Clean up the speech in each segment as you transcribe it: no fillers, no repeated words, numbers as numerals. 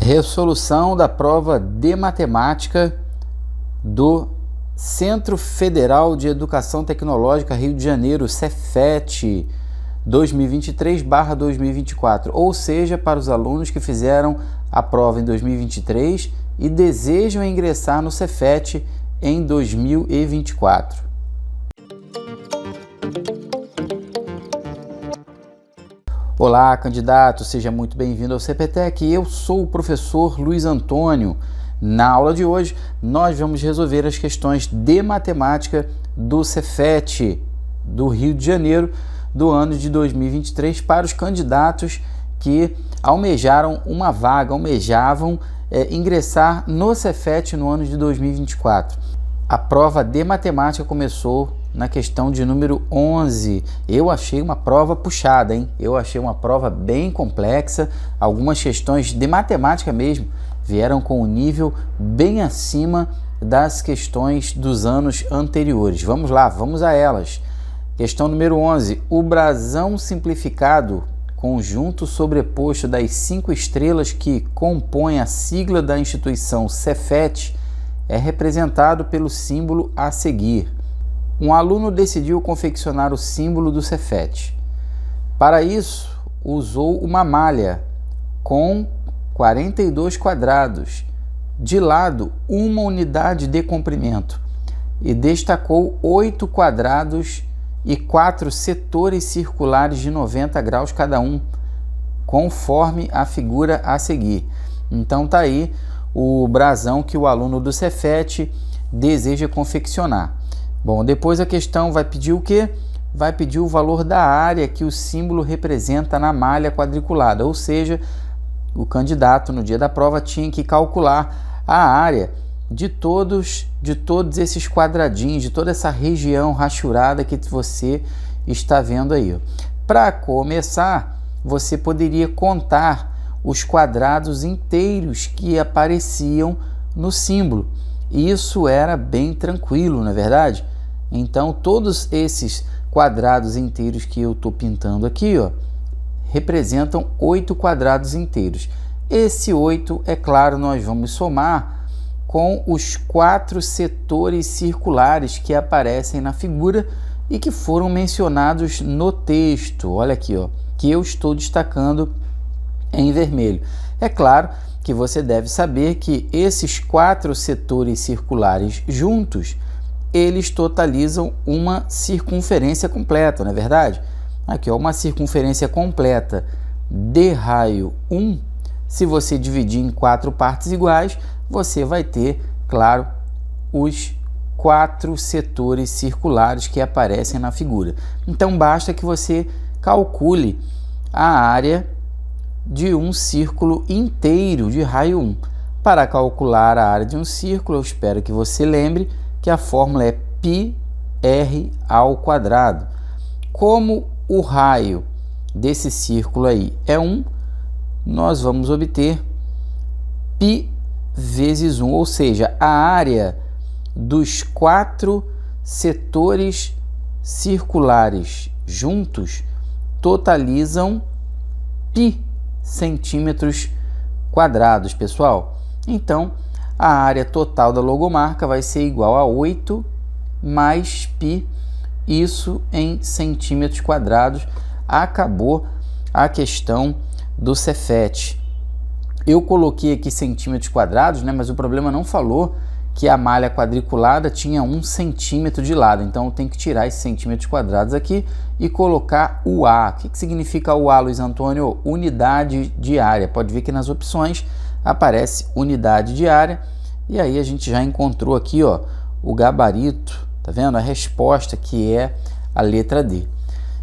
Resolução da prova de matemática do Centro Federal de Educação Tecnológica Rio de Janeiro, Cefet, 2023/2024, ou seja, para os alunos que fizeram a prova em 2023 e desejam ingressar no Cefet em 2024. Olá, candidato, seja muito bem-vindo ao CPTEC. Eu sou o professor Luiz Antônio. Na aula de hoje, nós vamos resolver as questões de matemática do Cefet do Rio de Janeiro do ano de 2023 para os candidatos que almejavam ingressar no Cefet no ano de 2024. A prova de matemática começou na questão de número 11. Eu achei uma prova puxada, hein? Eu achei uma prova bem complexa. Algumas questões de matemática mesmo vieram com um nível bem acima das questões dos anos anteriores. Vamos lá, vamos a elas. Questão número 11. O brasão simplificado, conjunto sobreposto das 5 estrelas que compõem a sigla da instituição Cefet, é representado pelo símbolo a seguir. Um aluno decidiu confeccionar o símbolo do Cefet. Para isso, usou uma malha com 42 quadrados, de lado uma unidade de comprimento, e destacou 8 quadrados e 4 setores circulares de 90 graus cada um, conforme a figura a seguir. Então tá aí o brasão que o aluno do Cefet deseja confeccionar. Bom, depois a questão vai pedir o quê? Vai pedir o valor da área que o símbolo representa na malha quadriculada, ou seja, o candidato no dia da prova tinha que calcular a área de todos esses quadradinhos, de toda essa região rachurada que você está vendo aí. Para começar, você poderia contar os quadrados inteiros que apareciam no símbolo. Isso era bem tranquilo, não é verdade? Então, todos esses quadrados inteiros que eu estou pintando aqui, ó, representam 8 quadrados inteiros. Esse 8, é claro, nós vamos somar com os 4 setores circulares que aparecem na figura e que foram mencionados no texto. Olha aqui, ó, que eu estou destacando em vermelho. É claro que você deve saber que esses 4 setores circulares juntos, eles totalizam uma circunferência completa, não é verdade? Aqui, ó, uma circunferência completa de raio 1, se você dividir em 4 partes iguais, você vai ter, claro, os 4 setores circulares que aparecem na figura. Então, basta que você calcule a área de um círculo inteiro de raio 1. Para calcular a área de um círculo, eu espero que você lembre que a fórmula é πr ao quadrado. Como o raio desse círculo aí é 1, nós vamos obter π vezes 1, ou seja, a área dos 4 setores circulares juntos totalizam π centímetros quadrados, pessoal. Então, a área total da logomarca vai ser igual a 8 mais π, isso em centímetros quadrados. Acabou a questão do Cefet. Eu coloquei aqui centímetros quadrados, né, mas o problema não falou que a malha quadriculada tinha 1 centímetro de lado. Então, eu tenho que tirar esses centímetros quadrados aqui e colocar o A. O que significa o A, Luiz Antônio? Unidade de área. Pode ver que nas opções aparece unidade de área. E aí a gente já encontrou aqui, ó, o gabarito, tá vendo? A resposta, que é a letra D.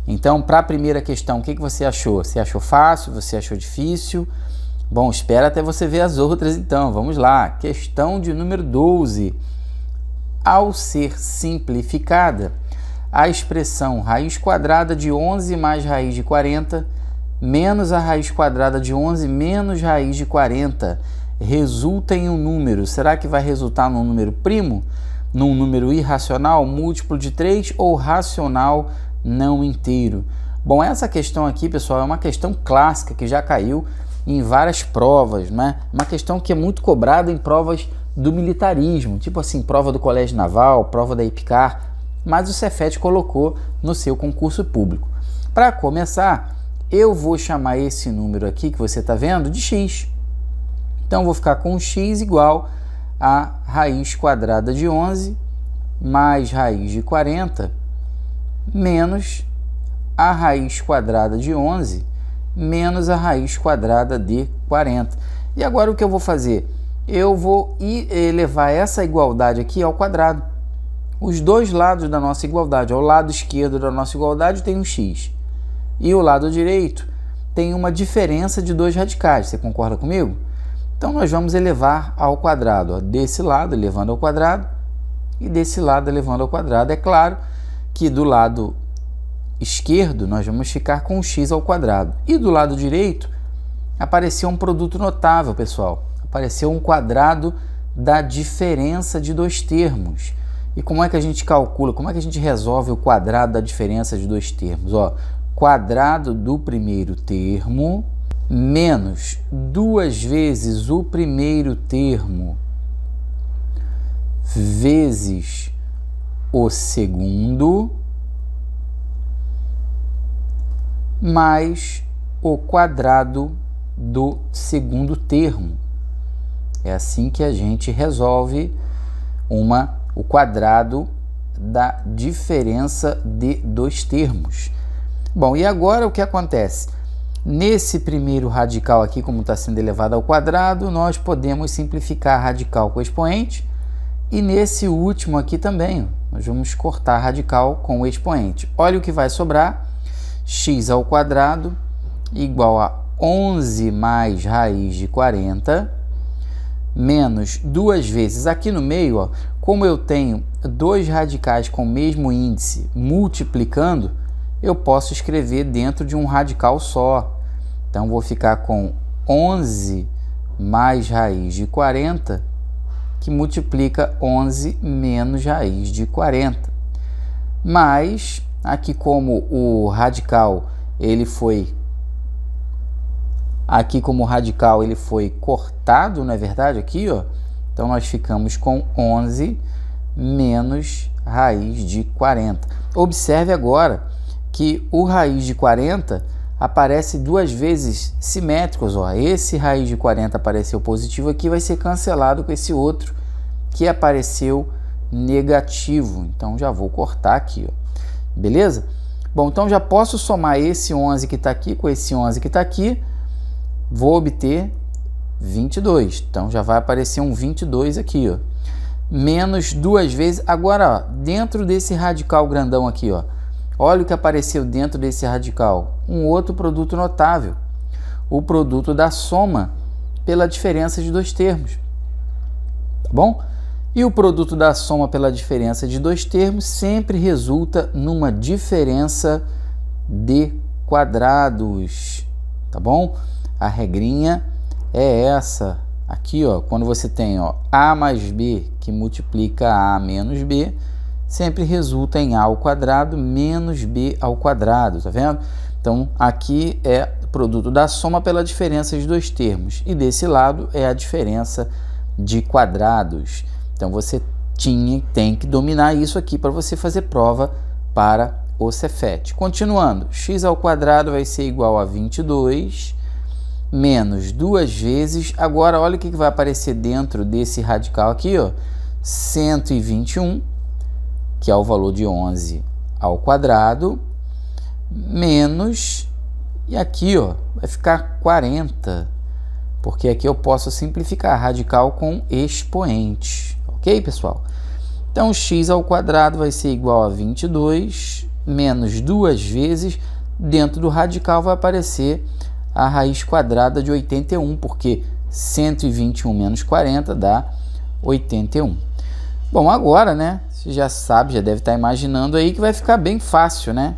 Então, para a primeira questão, o que você achou? Você achou fácil? Você achou difícil? Bom, espera até você ver as outras, então. Vamos lá. Questão de número 12. Ao ser simplificada, a expressão raiz quadrada de 11 mais raiz de 40 menos a raiz quadrada de 11 menos raiz de 40 resulta em um número. Será que vai resultar num número primo? Num número irracional, múltiplo de 3 ou racional não inteiro? Bom, essa questão aqui, pessoal, é uma questão clássica que já caiu em várias provas, né? Uma questão que é muito cobrada em provas do militarismo, tipo assim, prova do Colégio Naval, prova da IPCAR, mas o Cefet colocou no seu concurso público. Para começar, eu vou chamar esse número aqui que você está vendo de x. Então, vou ficar com x igual a raiz quadrada de 11 mais raiz de 40 menos a raiz quadrada de 11 menos a raiz quadrada de 40. E agora o que eu vou fazer? Eu vou elevar essa igualdade aqui ao quadrado. Os dois lados da nossa igualdade, ao lado esquerdo da nossa igualdade tem um x. E o lado direito tem uma diferença de 2 radicais. Você concorda comigo? Então, nós vamos elevar ao quadrado. Ó, desse lado, elevando ao quadrado, e desse lado, elevando ao quadrado. É claro que do lado esquerdo, nós vamos ficar com x ao quadrado. E do lado direito, apareceu um produto notável, pessoal. Apareceu um quadrado da diferença de dois termos. E como é que a gente calcula, como é que a gente resolve o quadrado da diferença de dois termos? Ó, quadrado do primeiro termo menos 2 vezes o primeiro termo vezes o segundo mais o quadrado do segundo termo. É assim que a gente resolve o quadrado da diferença de dois termos. Bom, e agora o que acontece? Nesse primeiro radical aqui, como está sendo elevado ao quadrado, nós podemos simplificar a radical com o expoente. E nesse último aqui também, nós vamos cortar a radical com o expoente. Olha o que vai sobrar. X ao quadrado igual a 11 mais raiz de 40 menos 2 vezes. Aqui no meio, ó, como eu tenho dois radicais com o mesmo índice multiplicando, eu posso escrever dentro de um radical só. Então, vou ficar com 11 mais raiz de 40, que multiplica 11 menos raiz de 40. Mas, aqui como o radical ele foi cortado, não é verdade? Aqui, ó. Então, nós ficamos com 11 menos raiz de 40. Observe agora que o raiz de 40 aparece duas vezes simétricos. Ó. Esse raiz de 40 apareceu positivo aqui, vai ser cancelado com esse outro que apareceu negativo. Então, já vou cortar aqui. Ó. Beleza? Bom, então já posso somar esse 11 que está aqui com esse 11 que está aqui. Vou obter 22. Então, já vai aparecer um 22 aqui. Ó. Menos duas vezes. Agora, ó, dentro desse radical grandão aqui, ó, olha o que apareceu dentro desse radical. Um outro produto notável. O produto da soma pela diferença de dois termos. Tá bom? E o produto da soma pela diferença de dois termos sempre resulta numa diferença de quadrados. Tá bom? A regrinha é essa. Aqui, ó, quando você tem, ó, A mais B que multiplica A menos B, sempre resulta em A ao quadrado menos B ao quadrado, tá vendo? Então, aqui é o produto da soma pela diferença de dois termos. E desse lado é a diferença de quadrados. Então, você tem que dominar isso aqui para você fazer prova para o Cefet. Continuando, x ao quadrado vai ser igual a 22 menos duas vezes. Agora, olha o que vai aparecer dentro desse radical aqui, ó, 121, que é o valor de 11 ao quadrado, menos, e aqui, ó, vai ficar 40, porque aqui eu posso simplificar radical com expoente, ok, pessoal? Então, x ao quadrado vai ser igual a 22, menos duas vezes, dentro do radical vai aparecer a raiz quadrada de 81, porque 121 menos 40 dá 81. Bom, agora, né, você já sabe, já deve estar imaginando aí que vai ficar bem fácil, né?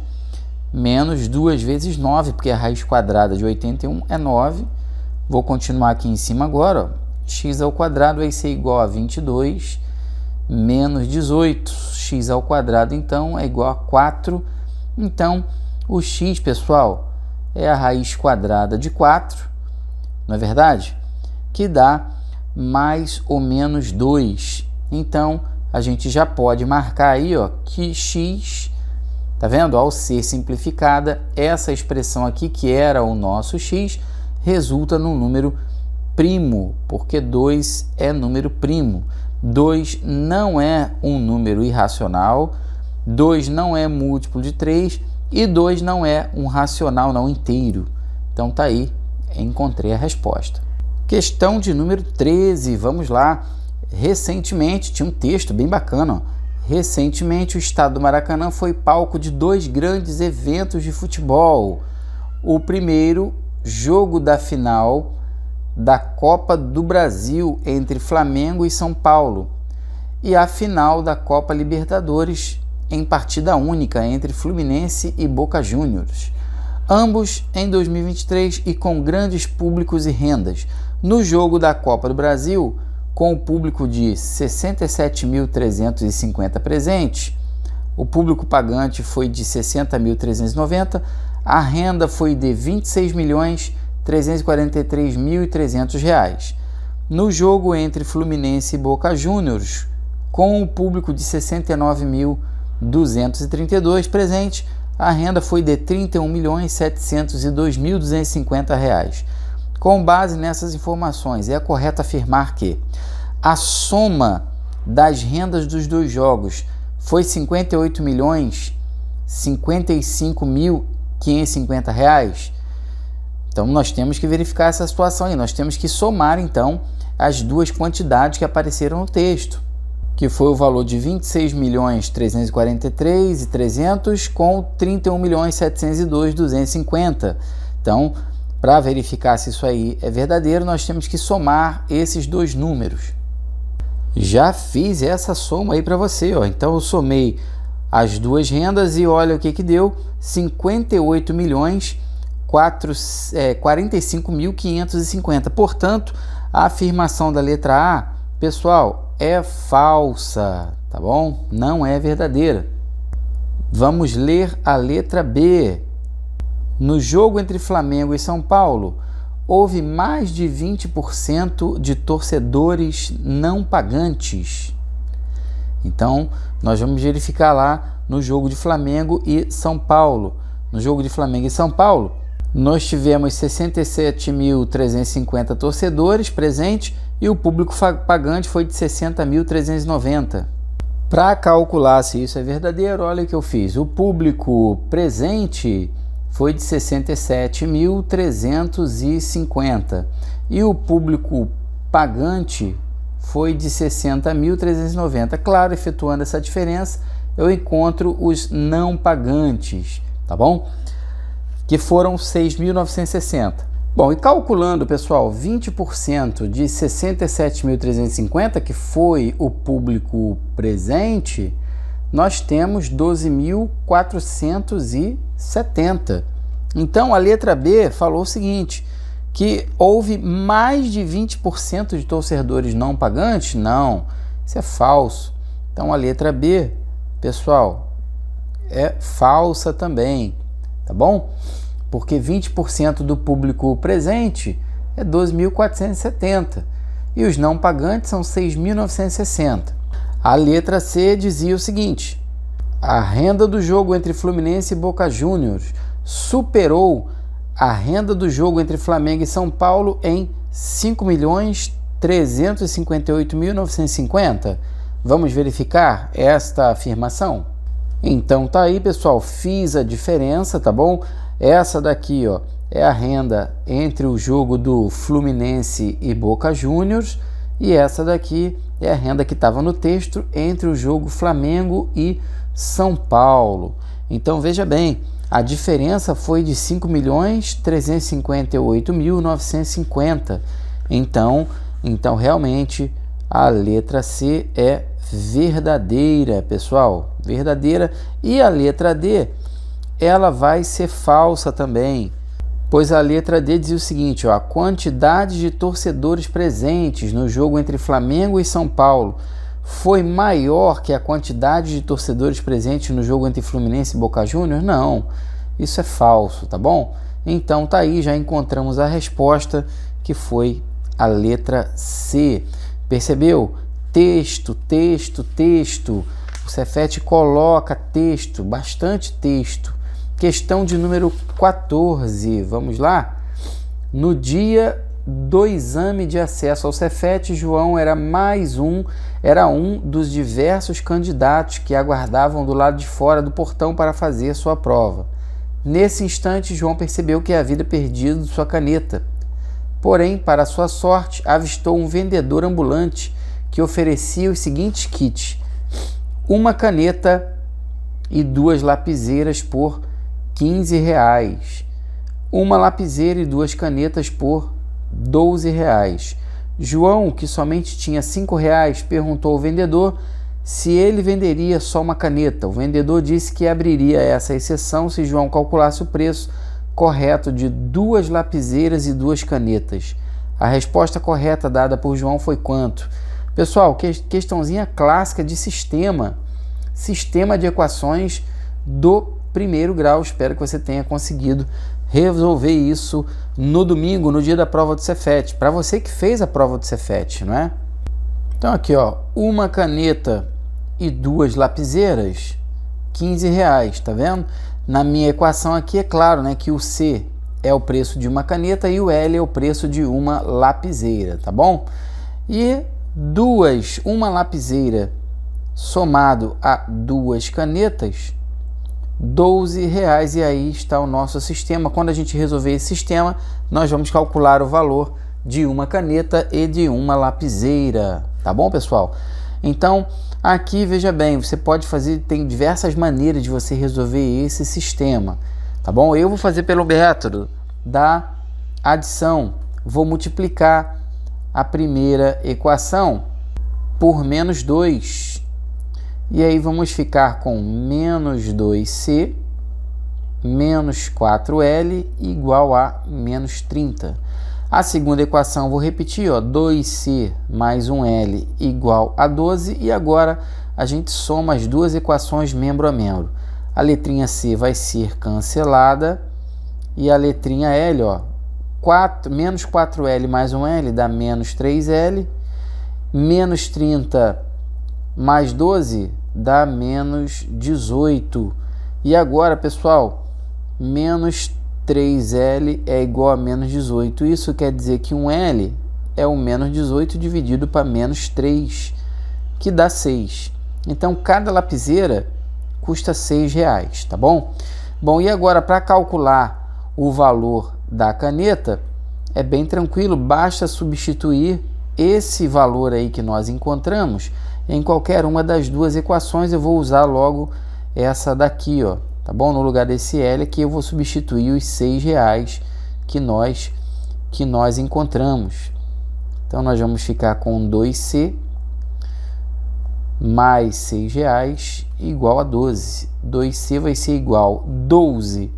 Menos 2 vezes 9, porque a raiz quadrada de 81 é 9. Vou continuar aqui em cima agora, ó. X ao quadrado vai ser igual a 22 menos 18. X ao quadrado, então, é igual a 4. Então, o x, pessoal, é a raiz quadrada de 4. não é verdade? Que dá mais ou menos 2. Então, a gente já pode marcar aí, ó, que x, tá vendo? Ao ser simplificada, essa expressão aqui, que era o nosso x, resulta num número primo, porque 2 é número primo. 2 não é um número irracional, 2 não é múltiplo de 3 e 2 não é um racional não inteiro. Então tá aí, encontrei a resposta. Questão de número 13, vamos lá. Recentemente, tinha um texto bem bacana, ó. Recentemente, o estado do Maracanã foi palco de 2 grandes eventos de futebol. O primeiro, jogo da final da Copa do Brasil entre Flamengo e São Paulo, e a final da Copa Libertadores em partida única entre Fluminense e Boca Juniors, ambos em 2023 e com grandes públicos e rendas. No jogo da Copa do Brasil, com o público de 67.350 presentes, o público pagante foi de 60.390, a renda foi de R$ 26.343.300. No jogo entre Fluminense e Boca Juniors, com o público de 69.232 presentes, a renda foi de R$ 31.702.250. Com base nessas informações, é correto afirmar que a soma das rendas dos dois jogos foi R$ 58.055.550. Então, nós temos que verificar essa situação aí. Nós temos que somar, então, as duas quantidades que apareceram no texto, que foi o valor de R$ 26.343.300 com R$ 31.702.250. Então, para verificar se isso aí é verdadeiro, nós temos que somar esses dois números. Já fiz essa soma aí para você, ó. Então, eu somei as duas rendas e olha o que deu: R$ 58.045.550. Portanto, a afirmação da letra A, pessoal, é falsa, tá bom? Não é verdadeira. Vamos ler a letra B. No jogo entre Flamengo e São Paulo, houve mais de 20% de torcedores não pagantes. Então, nós vamos verificar lá no jogo de Flamengo e São Paulo. No jogo de Flamengo e São Paulo, nós tivemos 67.350 torcedores presentes e o público pagante foi de 60.390. Para calcular se isso é verdadeiro, olha o que eu fiz. O público presente foi de 67.350 e o público pagante foi de 60.390. Claro, efetuando essa diferença, eu encontro os não pagantes, tá bom? Que foram 6.960. Bom, e calculando, pessoal, 20% de 67.350, que foi o público presente, nós temos 12.470. Então, a letra B falou o seguinte, que houve mais de 20% de torcedores não pagantes? Não, isso é falso. Então, a letra B, pessoal, é falsa também, tá bom? Porque 20% do público presente é 12.470 e os não pagantes são 6.960. A letra C dizia o seguinte: a renda do jogo entre Fluminense e Boca Juniors superou a renda do jogo entre Flamengo e São Paulo em 5.358.950. Vamos verificar esta afirmação? Então tá aí, pessoal, fiz a diferença, tá bom? Essa daqui, ó, é a renda entre o jogo do Fluminense e Boca Juniors e essa daqui é a renda que estava no texto entre o jogo Flamengo e São Paulo. Então veja bem, a diferença foi de 5.358.950. Então realmente a letra C é verdadeira, pessoal, verdadeira. E a letra D, ela vai ser falsa também, pois a letra D diz o seguinte, ó, a quantidade de torcedores presentes no jogo entre Flamengo e São Paulo foi maior que a quantidade de torcedores presentes no jogo entre Fluminense e Boca Juniors? Não, isso é falso, tá bom? Então tá aí, já encontramos a resposta que foi a letra C. Percebeu? Texto, texto, texto. O Cefet coloca texto, bastante texto. Questão de número 14. Vamos lá? No dia do exame de acesso ao Cefet, João era um dos diversos candidatos que aguardavam do lado de fora do portão para fazer sua prova. Nesse instante, João percebeu que havia perdido sua caneta. Porém, para sua sorte, avistou um vendedor ambulante que oferecia os seguintes kits: uma caneta e 2 lapiseiras por R$15, uma lapiseira e 2 canetas por R$12. João, que somente tinha R$5, perguntou ao vendedor se ele venderia só uma caneta. O vendedor disse que abriria essa exceção se João calculasse o preço correto de 2 lapiseiras e 2 canetas. A resposta correta dada por João foi quanto? Pessoal, questãozinha clássica de sistema de equações do primeiro grau. Espero que você tenha conseguido resolver isso no domingo, no dia da prova do Cefet. Para você que fez a prova do Cefet, não é? Então aqui, ó, uma caneta e 2 lapiseiras, R$15, tá vendo? Na minha equação aqui é claro, né, que o C é o preço de uma caneta e o L é o preço de uma lapiseira, tá bom? E uma lapiseira somado a 2 canetas, R$12, e aí está o nosso sistema. Quando a gente resolver esse sistema, nós vamos calcular o valor de uma caneta e de uma lapiseira, tá bom, pessoal? Então, aqui veja bem, você pode fazer, tem diversas maneiras de você resolver esse sistema, tá bom? Eu vou fazer pelo método da adição, vou multiplicar a primeira equação por menos 2, e aí vamos ficar com menos 2C menos 4L igual a menos 30. A segunda equação vou repetir, ó, 2C mais 1L igual a 12, e agora a gente soma as duas equações membro a membro. A letrinha C vai ser cancelada e a letrinha L, ó, menos 4L mais 1L dá menos 3L, menos 30 mais 12 dá menos 18. E agora, pessoal, menos 3L é igual a menos 18. Isso quer dizer que um L é o menos 18 dividido para menos 3, que dá 6. Então, cada lapiseira custa R$6, tá bom? Bom, e agora, para calcular o valor da caneta, é bem tranquilo, basta substituir esse valor aí que nós encontramos em qualquer uma das duas equações. Eu vou usar logo essa daqui, ó, tá bom? No lugar desse L aqui eu vou substituir os R$6 que nós encontramos. Então nós vamos ficar com 2C mais R$6 igual a 12. 2C vai ser igual a 12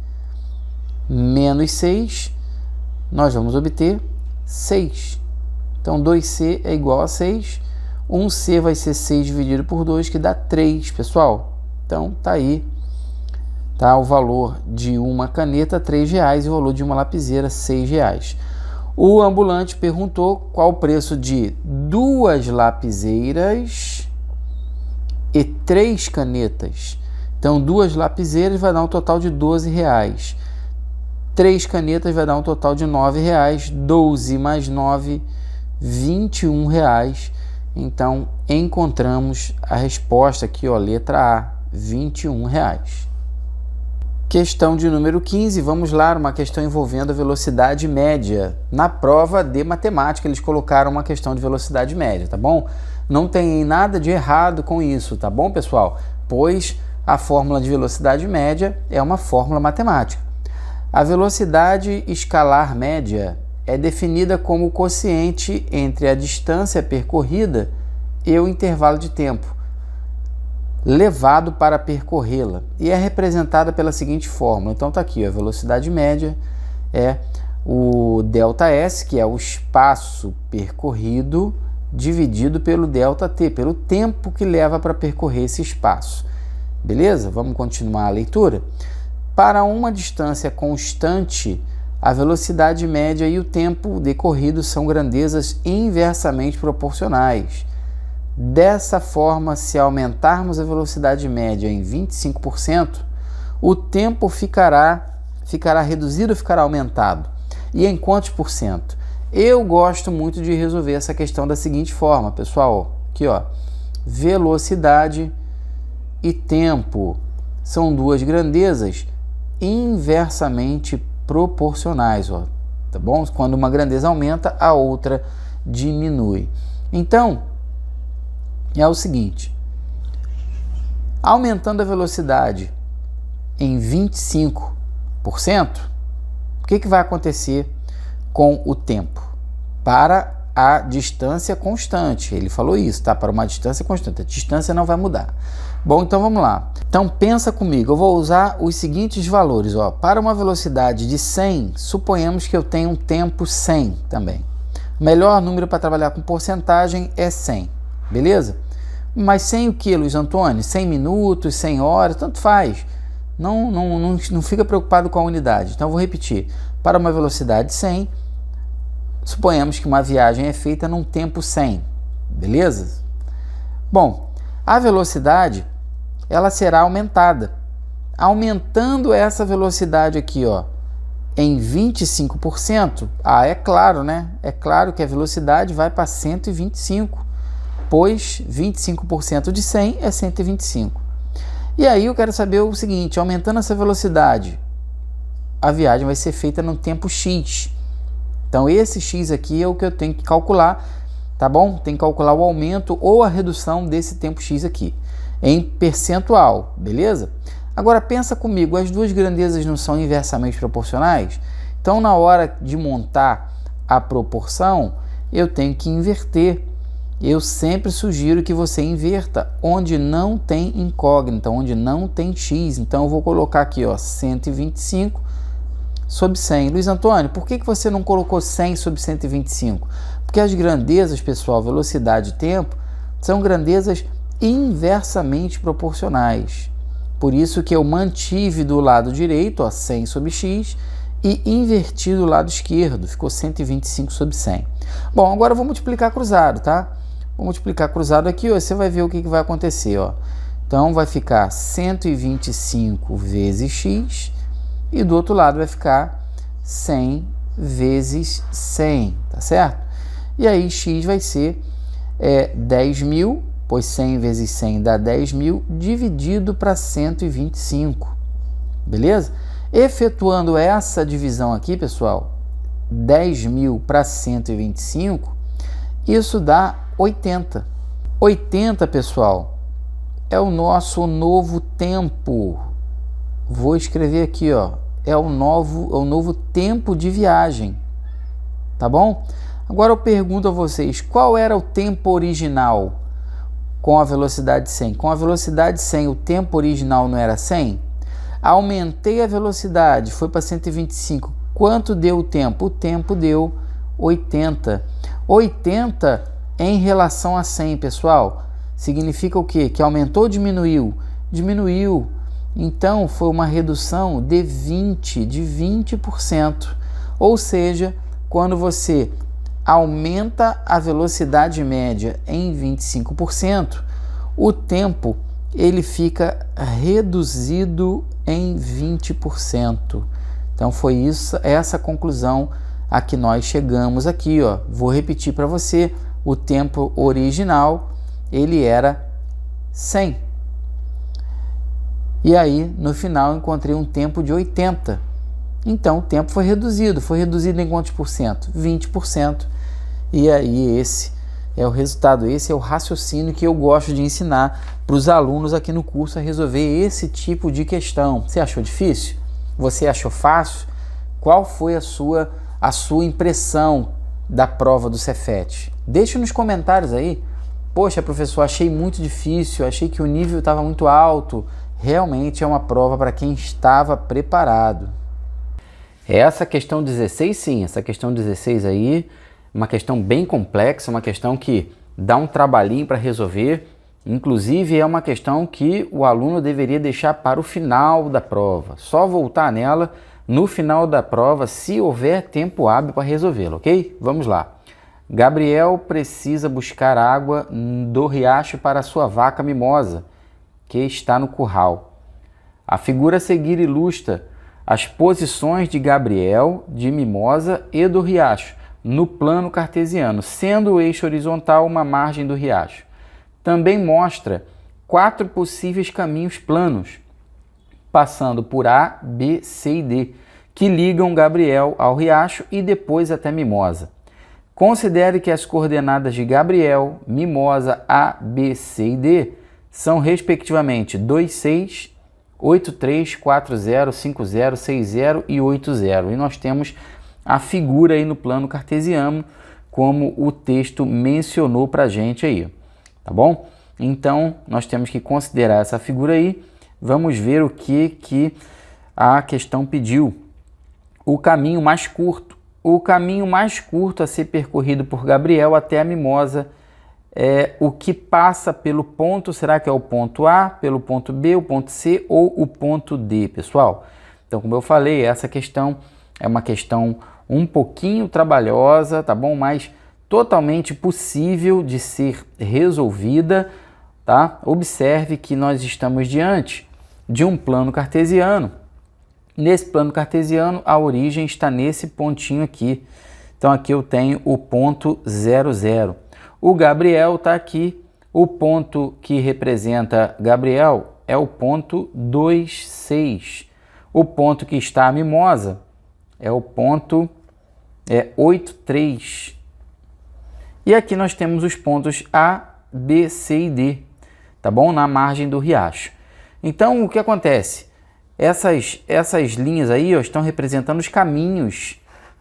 menos 6, nós vamos obter 6. Então 2C é igual a 6, 1C vai ser 6 dividido por 2, que dá 3, pessoal. Então tá aí, tá o valor de uma caneta R$3 e o valor de uma lapiseira R$6. O ambulante perguntou qual o preço de 2 lapiseiras e 3 canetas. Então 2 lapiseiras vai dar um total de R$12. 3 canetas vai dar um total de R$9. 12 mais 9, R$21. Então encontramos a resposta aqui, ó, letra A, R$21. Questão de número 15, vamos lá, uma questão envolvendo a velocidade média. Na prova de matemática eles colocaram uma questão de velocidade média, tá bom? Não tem nada de errado com isso, tá bom, pessoal? Pois a fórmula de velocidade média é uma fórmula matemática. A velocidade escalar média é definida como o quociente entre a distância percorrida e o intervalo de tempo levado para percorrê-la, e é representada pela seguinte fórmula. Então tá aqui, a velocidade média é o ΔS, que é o espaço percorrido dividido pelo ΔT, pelo tempo que leva para percorrer esse espaço. Beleza? Vamos continuar a leitura. Para uma distância constante, a velocidade média e o tempo decorrido são grandezas inversamente proporcionais. Dessa forma, se aumentarmos a velocidade média em 25%, o tempo ficará reduzido ou ficará aumentado? E em quantos por cento? Eu gosto muito de resolver essa questão da seguinte forma, pessoal. Aqui, ó, velocidade e tempo são duas grandezas inversamente proporcionais, ó, tá bom? Quando uma grandeza aumenta, a outra diminui. Então, é o seguinte, aumentando a velocidade em 25%, o que vai acontecer com o tempo? Para a distância constante, ele falou isso, tá? Para uma distância constante, a distância não vai mudar. Bom, então vamos lá. Então pensa comigo, eu vou usar os seguintes valores, ó. Para uma velocidade de 100, suponhamos que eu tenho um tempo 100 também. O melhor número para trabalhar com porcentagem é 100, beleza? Mas 100 o que, Luiz Antônio? 100 minutos, 100 horas, tanto faz. Não fica preocupado com a unidade. Então eu vou repetir. Para uma velocidade de 100, suponhamos que uma viagem é feita num tempo 100, beleza? Bom, a velocidade, ela será aumentada. Aumentando essa velocidade aqui, ó, em 25%, é claro, né? É claro que a velocidade vai para 125, pois 25% de 100 é 125. E aí eu quero saber o seguinte, aumentando essa velocidade, a viagem vai ser feita no tempo X. Então esse X aqui é o que eu tenho que calcular, tá bom? Tem que calcular o aumento ou a redução desse tempo X aqui, em percentual, beleza? Agora pensa comigo, as duas grandezas não são inversamente proporcionais? Então na hora de montar a proporção, eu tenho que inverter. Eu sempre sugiro que você inverta onde não tem incógnita, onde não tem X. Então eu vou colocar aqui, ó, 125 sobre 100. Luiz Antônio, por que você não colocou 100 sobre 125? Porque as grandezas, pessoal, velocidade e tempo, são grandezas inversamente proporcionais. Por isso que eu mantive do lado direito, ó, 100 sobre x, e inverti do lado esquerdo, ficou 125 sobre 100. Bom, agora eu vou multiplicar cruzado, tá? Vou multiplicar cruzado aqui, ó, você vai ver o que vai acontecer, ó. Então vai ficar 125 vezes x, e do outro lado vai ficar 100 vezes 100, tá certo? E aí x vai ser 10.000, pois 100 vezes 100 dá 10.000, dividido para 125, beleza? Efetuando essa divisão aqui, pessoal, 10.000 para 125, isso dá 80. 80, pessoal, é o nosso novo tempo. Vou escrever aqui, ó, é o novo tempo de viagem, tá bom? Agora eu pergunto a vocês, qual era o tempo original com a velocidade 100? Com a velocidade 100, o tempo original não era 100? Aumentei a velocidade, foi para 125. Quanto deu o tempo? O tempo deu 80. 80 em relação a 100, pessoal, significa o quê? Que aumentou ou diminuiu? Diminuiu. Então, foi uma redução de 20%. Ou seja, quando você aumenta a velocidade média em 25%, o tempo ele fica reduzido em 20%. Então foi isso, essa conclusão a que nós chegamos aqui, ó. Vou repetir para você, o tempo original ele era 100. E aí no final encontrei um tempo de 80. Então o tempo foi reduzido em quantos por cento? 20%. E aí esse é o resultado, esse é o raciocínio que eu gosto de ensinar para os alunos aqui no curso a resolver esse tipo de questão. Você achou difícil? Você achou fácil? Qual foi a sua impressão da prova do Cefet? Deixe nos comentários aí. Poxa, professor, achei muito difícil, achei que o nível estava muito alto. Realmente é uma prova para quem estava preparado. Essa questão 16, sim, essa questão 16 aí, uma questão bem complexa, uma questão que dá um trabalhinho para resolver. Inclusive é uma questão que o aluno deveria deixar para o final da prova, só voltar nela no final da prova, se houver tempo hábil para resolvê-lo, ok? Vamos lá. Gabriel precisa buscar água do riacho para sua vaca mimosa, que está no curral. A figura a seguir ilustra as posições de Gabriel, de Mimosa e do riacho no plano cartesiano, sendo o eixo horizontal uma margem do riacho. Também mostra 4 possíveis caminhos planos, passando por A, B, C e D, que ligam Gabriel ao riacho e depois até Mimosa. Considere que as coordenadas de Gabriel, Mimosa, A, B, C e D são respectivamente 2, 6, 8, 3, 4, 0, 5, 0, 6, 0 e 8, 0. E nós temos a figura aí no plano cartesiano, como o texto mencionou para a gente aí, tá bom? Então, nós temos que considerar essa figura aí. Vamos ver o que a questão pediu. O caminho mais curto. O caminho mais curto a ser percorrido por Gabriel até a Mimosa é o que passa pelo ponto, será que é o ponto A, pelo ponto B, o ponto C ou o ponto D, pessoal? Então, como eu falei, essa questão é uma questão um pouquinho trabalhosa, tá bom? Mas totalmente possível de ser resolvida, tá? Observe que nós estamos diante de um plano cartesiano. Nesse plano cartesiano, a origem está nesse pontinho aqui. Então, aqui eu tenho o ponto 0, 0. O Gabriel está aqui. O ponto que representa Gabriel é o ponto 2, 6. O ponto que está a Mimosa é o ponto 8, 3. E aqui nós temos os pontos A, B, C e D, tá bom? Na margem do riacho. Então, o que acontece? Essas linhas aí, ó, estão representando os caminhos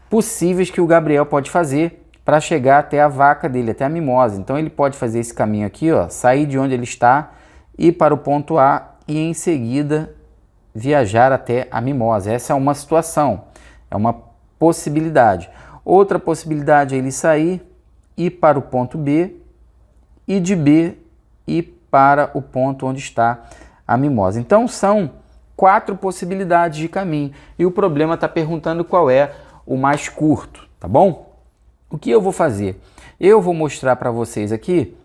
possíveis que o Gabriel pode fazer para chegar até a vaca dele, até a Mimosa. Então, ele pode fazer esse caminho aqui, ó, sair de onde ele está, ir para o ponto A e, em seguida, viajar até a Mimosa. Essa é uma situação, é uma possibilidade. Outra possibilidade é ele sair, ir para o ponto B e de B ir para o ponto onde está a Mimosa. Então, são 4 possibilidades de caminho e o problema está perguntando qual é o mais curto, tá bom? O que eu vou fazer? Eu vou mostrar para vocês aqui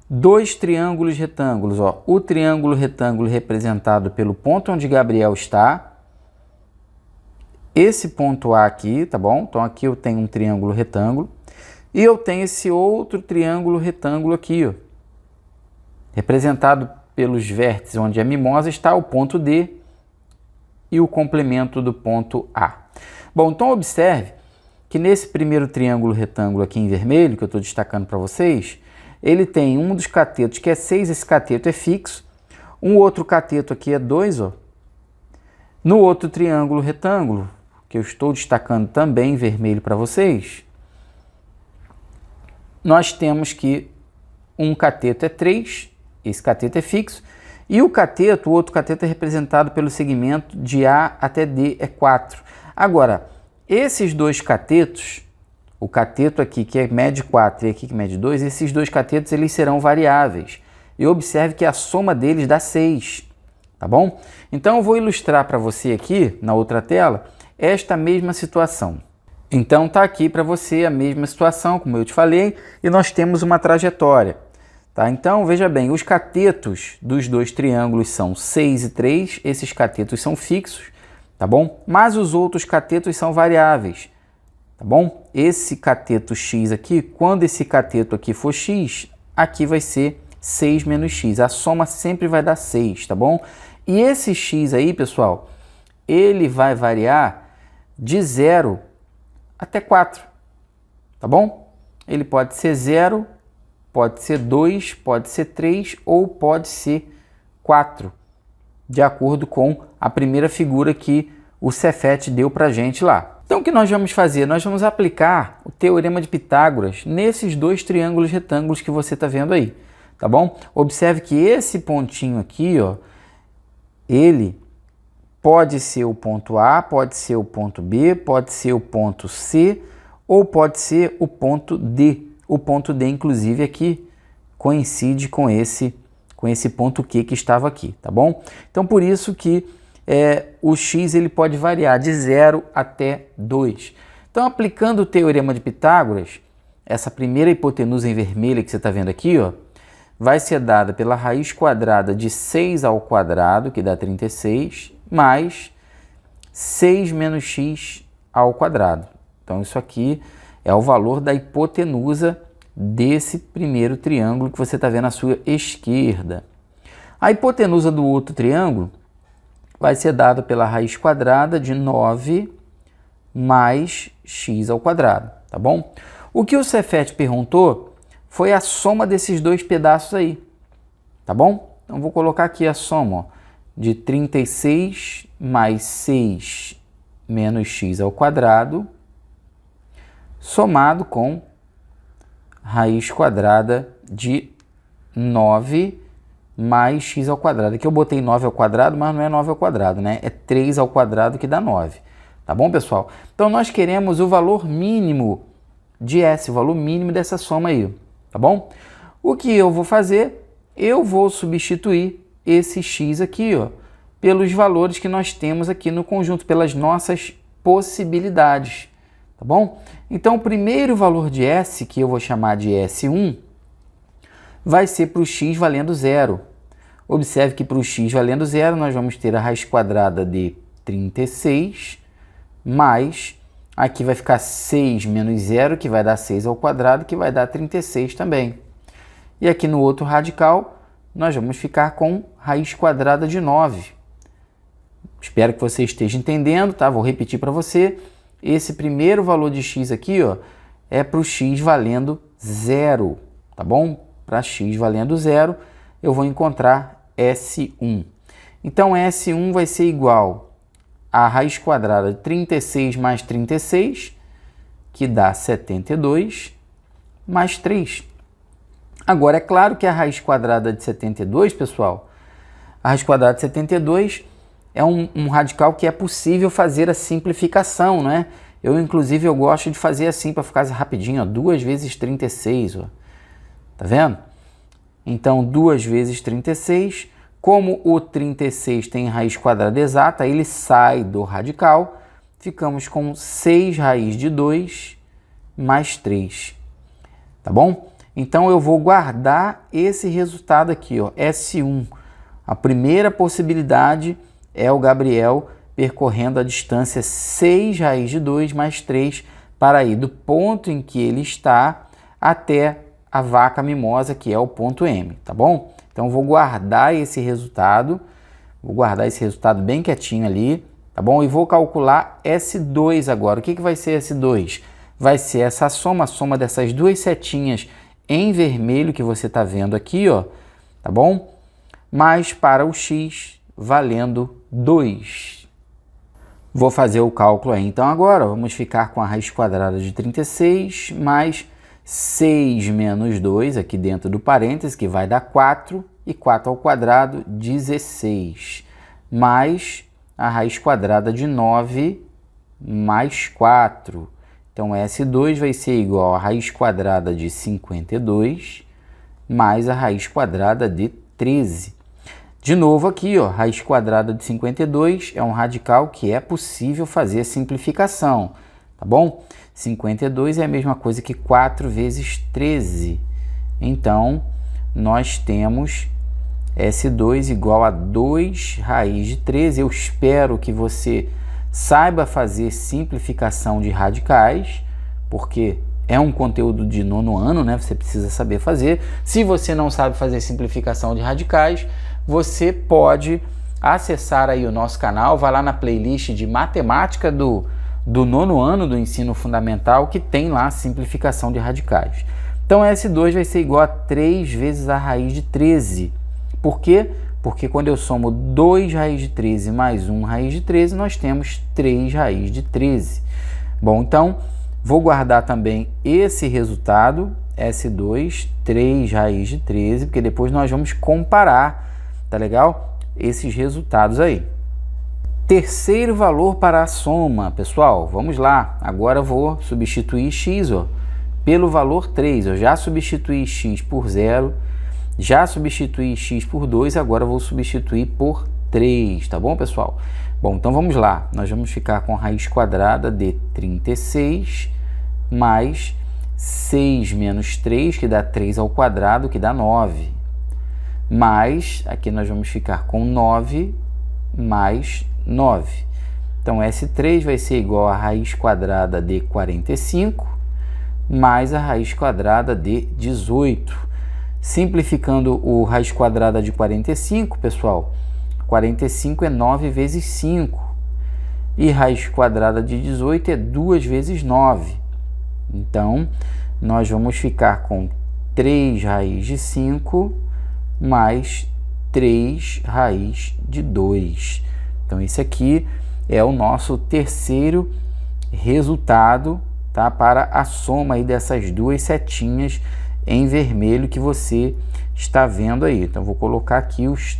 2 triângulos retângulos, ó. O triângulo retângulo representado pelo ponto onde Gabriel está, esse ponto A aqui, tá bom? Então aqui eu tenho um triângulo retângulo e eu tenho esse outro triângulo retângulo aqui, ó, representado pelos vértices onde a Mimosa está o ponto D e o complemento do ponto A. Bom, então observe que nesse primeiro triângulo retângulo aqui em vermelho, que eu estou destacando para vocês, ele tem um dos catetos que é 6, esse cateto é fixo, um outro cateto aqui é 2, ó. No outro triângulo retângulo, que eu estou destacando também em vermelho para vocês, nós temos que um cateto é 3, esse cateto é fixo, e o outro cateto é representado pelo segmento de A até D, é 4. Agora, esses 2 catetos, o cateto aqui que mede 4 e aqui que mede 2, esses 2 catetos eles serão variáveis. E observe que a soma deles dá 6, tá bom? Então eu vou ilustrar para você aqui, na outra tela, esta mesma situação. Então tá aqui para você a mesma situação, como eu te falei, e nós temos uma trajetória. Tá? Então, veja bem, os catetos dos 2 triângulos são 6 e 3, esses catetos são fixos, tá bom? Mas os outros catetos são variáveis, tá bom? Esse cateto x aqui, quando esse cateto aqui for x, aqui vai ser 6 menos x, a soma sempre vai dar 6, tá bom? E esse x aí, pessoal, ele vai variar de 0 até 4, tá bom? Ele pode ser 0, pode ser 2, pode ser 3 ou pode ser 4, de acordo com a primeira figura que o Cefet deu para a gente lá. Então o que nós vamos fazer? Nós vamos aplicar o Teorema de Pitágoras nesses 2 triângulos retângulos que você está vendo aí, tá bom? Observe que esse pontinho aqui, ó, ele pode ser o ponto A, pode ser o ponto B, pode ser o ponto C ou pode ser o ponto D. O ponto D, inclusive, aqui coincide com esse ponto Q que estava aqui, tá bom? Então, por isso que o x ele pode variar de 0 até 2. Então, aplicando o Teorema de Pitágoras, essa primeira hipotenusa em vermelho que você está vendo aqui, ó, vai ser dada pela raiz quadrada de 6 ao quadrado, que dá 36, mais 6 menos x ao quadrado. Então, isso aqui é o valor da hipotenusa desse primeiro triângulo que você está vendo à sua esquerda. A hipotenusa do outro triângulo vai ser dada pela raiz quadrada de 9 mais x ao quadrado, tá bom? O que o Cefete perguntou foi a soma desses dois pedaços aí, tá bom? Então, vou colocar aqui a soma, ó, de 36 mais 6 menos x ao quadrado, somado com raiz quadrada de 9 mais x ao quadrado. Aqui eu botei 9 ao quadrado, mas não é 9 ao quadrado, né? É 3 ao quadrado que dá 9. Tá bom, pessoal? Então, nós queremos o valor mínimo de S, o valor mínimo dessa soma aí, tá bom? O que eu vou fazer? Eu vou substituir esse x aqui, ó, pelos valores que nós temos aqui no conjunto, pelas nossas possibilidades, tá bom? Então, o primeiro valor de S, que eu vou chamar de S1, vai ser para o x valendo 0. Observe que para o x valendo 0, nós vamos ter a raiz quadrada de 36, mais, aqui vai ficar 6 menos 0, que vai dar 6 ao quadrado, que vai dar 36 também. E aqui no outro radical, nós vamos ficar com raiz quadrada de 9. Espero que você esteja entendendo, tá? Vou repetir para você. Esse primeiro valor de x aqui, ó, é para o x valendo 0, tá bom? Para x valendo 0, eu vou encontrar S1. Então, S1 vai ser igual a raiz quadrada de 36 mais 36, que dá 72, mais 3. Agora, é claro que a raiz quadrada de 72, pessoal, a raiz quadrada de 72 é um radical que é possível fazer a simplificação, né? Inclusive, eu gosto de fazer assim para ficar rapidinho, ó, 2 vezes 36, ó. Tá vendo? Então, 2 vezes 36, como o 36 tem raiz quadrada exata, ele sai do radical, ficamos com 6 raiz de 2 mais 3, tá bom? Então, eu vou guardar esse resultado aqui, ó, S1. A primeira possibilidade é o Gabriel percorrendo a distância 6 raiz de 2 mais 3 para ir do ponto em que ele está até a vaca mimosa, que é o ponto M, tá bom? Então, vou guardar esse resultado bem quietinho ali, tá bom? E vou calcular S2 agora. O que vai ser S2? Vai ser essa soma, a soma dessas duas setinhas em vermelho que você está vendo aqui, ó, tá bom? Mas para o x valendo 2. Vou fazer o cálculo aí. Então, agora vamos ficar com a raiz quadrada de 36 mais 6 menos 2 aqui dentro do parênteses, que vai dar 4, e 4 ao quadrado, 16, mais a raiz quadrada de 9 mais 4. Então, S2 vai ser igual a raiz quadrada de 52 mais a raiz quadrada de 13. De novo aqui, ó, raiz quadrada de 52 é um radical que é possível fazer a simplificação, tá bom? 52 é a mesma coisa que 4 vezes 13. Então, nós temos S2 igual a 2 raiz de 13. Eu espero que você saiba fazer simplificação de radicais, porque é um conteúdo de 9º ano, né? Você precisa saber fazer. Se você não sabe fazer simplificação de radicais, você pode acessar aí o nosso canal, vai lá na playlist de matemática do 9º ano do ensino fundamental, que tem lá a simplificação de radicais. Então, S2 vai ser igual a 3 vezes a raiz de 13. Por quê? Porque quando eu somo 2 raiz de 13 mais 1 raiz de 13, nós temos 3 raiz de 13. Bom, então, vou guardar também esse resultado, S2, 3 raiz de 13, porque depois nós vamos comparar, tá legal? Esses resultados aí. Terceiro valor para a soma, pessoal, vamos lá. Agora eu vou substituir x, ó, pelo valor 3. Eu já substituí x por 0, já substituí x por 2, agora eu vou substituir por 3, tá bom, pessoal? Bom, então vamos lá. Nós vamos ficar com a raiz quadrada de 36 mais 6 menos 3, que dá 3 ao quadrado, que dá 9. Mais, aqui nós vamos ficar com 9 mais 9. Então, S3 vai ser igual a raiz quadrada de 45 mais a raiz quadrada de 18. Simplificando o raiz quadrada de 45, pessoal, 45 é 9 vezes 5. E raiz quadrada de 18 é 2 vezes 9. Então, nós vamos ficar com 3 raiz de 5 mais 3 raiz de 2. Então, esse aqui é o nosso terceiro resultado, tá? Para a soma aí dessas duas setinhas em vermelho que você está vendo aí. Então, vou colocar aqui os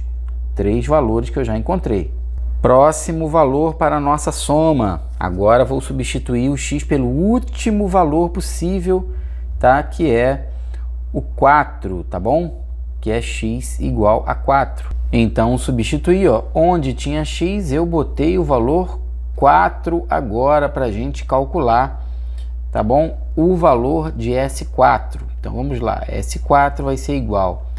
3 valores que eu já encontrei. Próximo valor para a nossa soma. Agora vou substituir o x pelo último valor possível, tá? Que é o 4, tá bom? Que é x igual a 4. Então, substituir, ó, onde tinha x, eu botei o valor 4 agora para a gente calcular, tá bom? O valor de S4. Então, vamos lá. S4 vai ser igual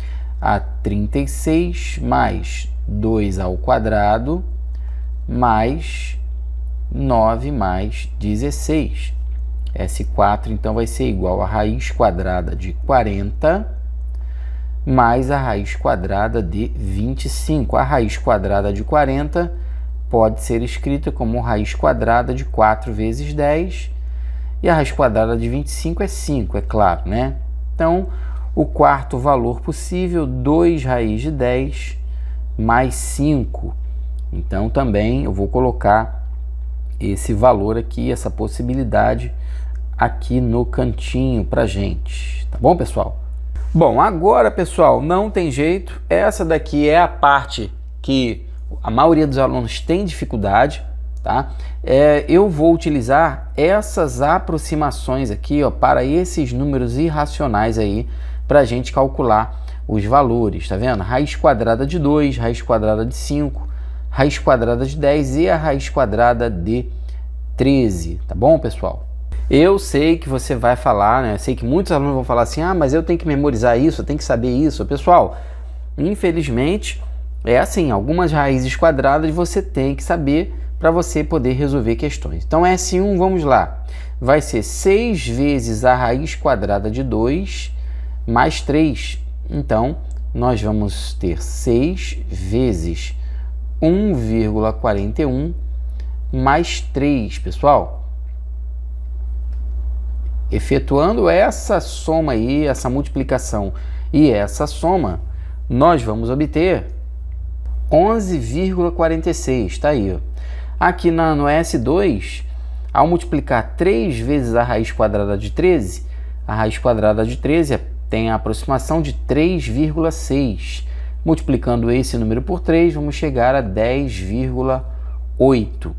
a 36 mais 2 ao quadrado mais 9 mais 16. S4, então, vai ser igual a raiz quadrada de 40 mais a raiz quadrada de 25. A raiz quadrada de 40 pode ser escrita como raiz quadrada de 4 vezes 10. E a raiz quadrada de 25 é 5, é claro, né? Então, o quarto valor possível, 2 raiz de 10 mais 5. Então, também eu vou colocar esse valor aqui, essa possibilidade aqui no cantinho pra gente. Tá bom, pessoal? Bom, agora, pessoal, não tem jeito. Essa daqui é a parte que a maioria dos alunos tem dificuldade, tá? Eu vou utilizar essas aproximações aqui, ó, para esses números irracionais aí, para a gente calcular os valores, tá vendo? Raiz quadrada de 2, raiz quadrada de 5, raiz quadrada de 10 e a raiz quadrada de 13, tá bom, pessoal? Eu sei que você vai falar, né? Eu sei que muitos alunos vão falar assim, ah, mas eu tenho que memorizar isso, eu tenho que saber isso. Pessoal, infelizmente, é assim, algumas raízes quadradas você tem que saber para você poder resolver questões. Então, S1, vamos lá, vai ser 6 vezes a raiz quadrada de 2 mais 3. Então, nós vamos ter 6 vezes 1,41 mais 3, pessoal. Efetuando essa soma aí, essa multiplicação e essa soma, nós vamos obter 11,46, tá aí, ó. Aqui no S2, ao multiplicar 3 vezes a raiz quadrada de 13, a raiz quadrada de 13 tem a aproximação de 3,6. Multiplicando esse número por 3, vamos chegar a 10,8.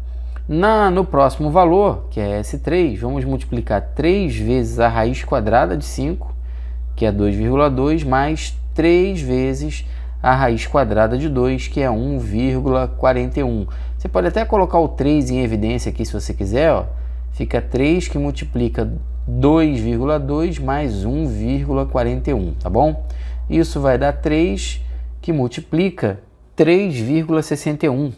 No próximo valor, que é S3, vamos multiplicar 3 vezes a raiz quadrada de 5, que é 2,2, mais 3 vezes a raiz quadrada de 2, que é 1,41. Você pode até colocar o 3 em evidência aqui se você quiser, ó. Fica 3 que multiplica 2,2 mais 1,41, tá bom? Isso vai dar 3 que multiplica 3,61,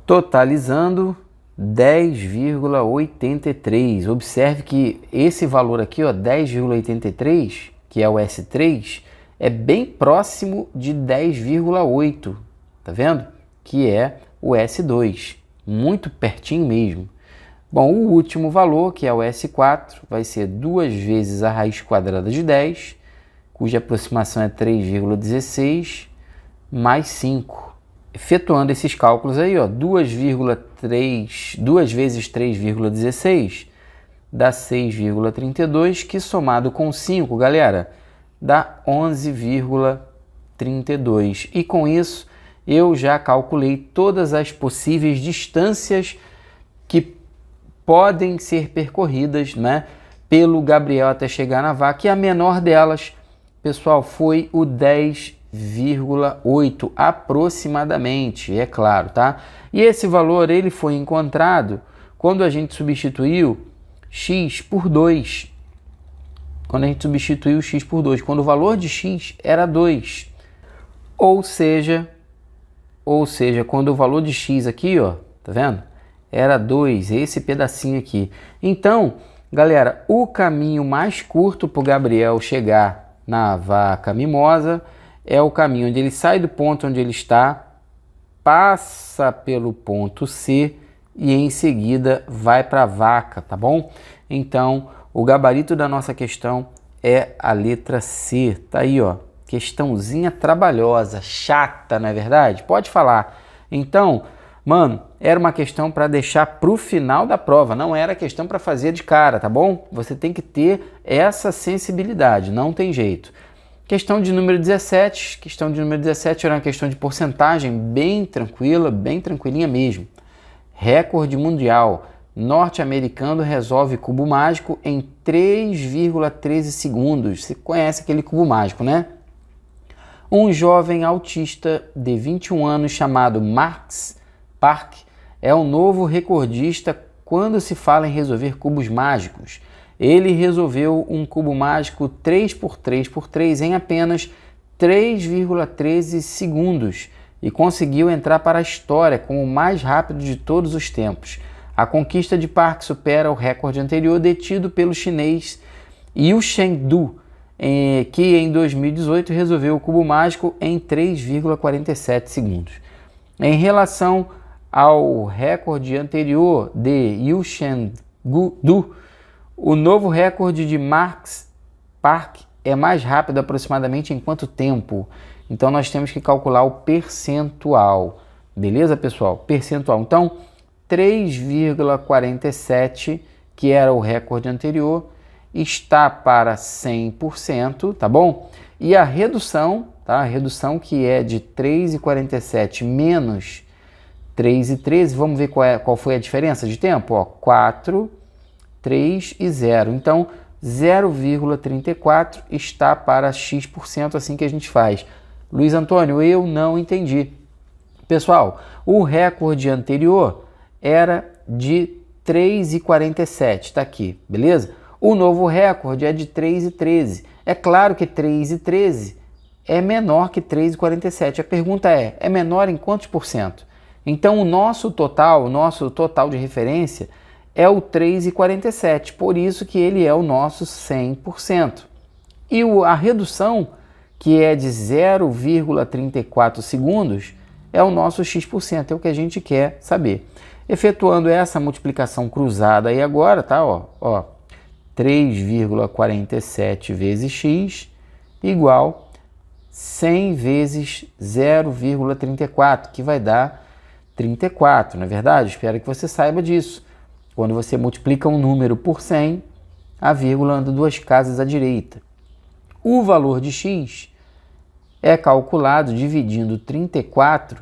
totalizando 10,83. Observe que esse valor aqui, ó, 10,83, que é o S3, é bem próximo de 10,8, tá vendo? Que é o S2, muito pertinho mesmo. Bom, o último valor, que é o S4, vai ser 2 vezes a raiz quadrada de 10, cuja aproximação é 3,16, mais 5. Efetuando esses cálculos aí, ó, 2 vezes 3,16 dá 6,32, que somado com 5, galera, dá 11,32. E com isso, eu já calculei todas as possíveis distâncias que podem ser percorridas, né, pelo Gabriel até chegar na vaca. E a menor delas, pessoal, foi o 10 9,8 aproximadamente, é claro, tá? E esse valor ele foi encontrado quando a gente substituiu x por 2. Quando a gente substituiu x por 2, quando o valor de x era 2. Ou seja, quando o valor de x aqui, ó, tá vendo? Era 2, esse pedacinho aqui. Então, galera, o caminho mais curto para o Gabriel chegar na vaca mimosa é o caminho onde ele sai do ponto onde ele está, passa pelo ponto C e em seguida vai para a vaca, tá bom? Então, o gabarito da nossa questão é a letra C. Tá aí, ó. Questãozinha trabalhosa, chata, não é verdade? Pode falar. Então, mano, era uma questão para deixar para o final da prova, não era questão para fazer de cara, tá bom? Você tem que ter essa sensibilidade, não tem jeito. Questão de número 17. Questão de número 17 era uma questão de porcentagem bem tranquila, bem tranquilinha mesmo. Recorde mundial. Norte-americano resolve cubo mágico em 3,13 segundos. Você conhece aquele cubo mágico, né? Um jovem autista de 21 anos chamado Max Park é o novo recordista quando se fala em resolver cubos mágicos. Ele resolveu um cubo mágico 3x3x3 em apenas 3,13 segundos e conseguiu entrar para a história como o mais rápido de todos os tempos. A conquista de Park supera o recorde anterior detido pelo chinês Yu Chengdu, que em 2018 resolveu o cubo mágico em 3,47 segundos. Em relação ao recorde anterior de Yu Chengdu, o novo recorde de Max Park é mais rápido aproximadamente em quanto tempo? Então nós temos que calcular o percentual. Beleza, pessoal? Percentual. Então, 3,47, que era o recorde anterior, está para 100%, tá bom? E a redução, tá? A redução que é de 3,47 menos 3,13, vamos ver qual foi a diferença de tempo? Ó, 4, 3 e 0. Então, 0,34 está para x%, assim que a gente faz. Luiz Antônio, eu não entendi. Pessoal, o recorde anterior era de 3,47, tá aqui, beleza? O novo recorde é de 3,13. É claro que 3,13 é menor que 3,47. A pergunta é menor em quantos por cento? Então, o nosso total de referência é o 3,47, por isso que ele é o nosso 100%. E a redução, que é de 0,34 segundos, é o nosso x%, é o que a gente quer saber. Efetuando essa multiplicação cruzada aí agora, tá? Ó, 3,47 vezes x igual 100 vezes 0,34, que vai dar 34, não é verdade? Espero que você saiba disso. Quando você multiplica um número por 100, a vírgula anda duas casas à direita. O valor de x é calculado dividindo 34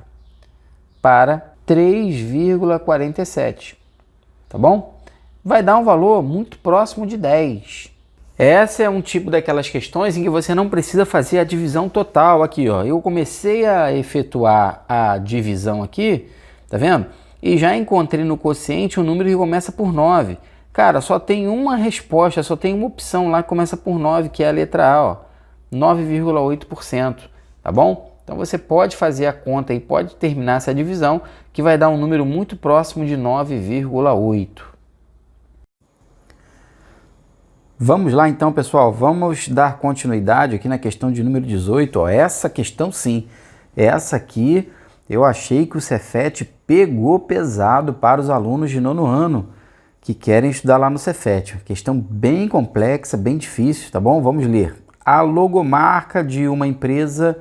para 3,47, tá bom? Vai dar um valor muito próximo de 10. Essa é um tipo daquelas questões em que você não precisa fazer a divisão total aqui, ó. Eu comecei a efetuar a divisão aqui, tá vendo? E já encontrei no quociente um número que começa por 9. Cara, só tem uma resposta, só tem uma opção lá que começa por 9, que é a letra A, ó, 9,8%, tá bom? Então você pode fazer a conta e pode terminar essa divisão, que vai dar um número muito próximo de 9,8. Vamos lá então, pessoal, vamos dar continuidade aqui na questão de número 18. Ó. Essa questão sim, essa aqui eu achei que o Cefet pegou pesado para os alunos de nono ano que querem estudar lá no Cefet. Questão bem complexa, bem difícil, tá bom? Vamos ler. A logomarca de uma empresa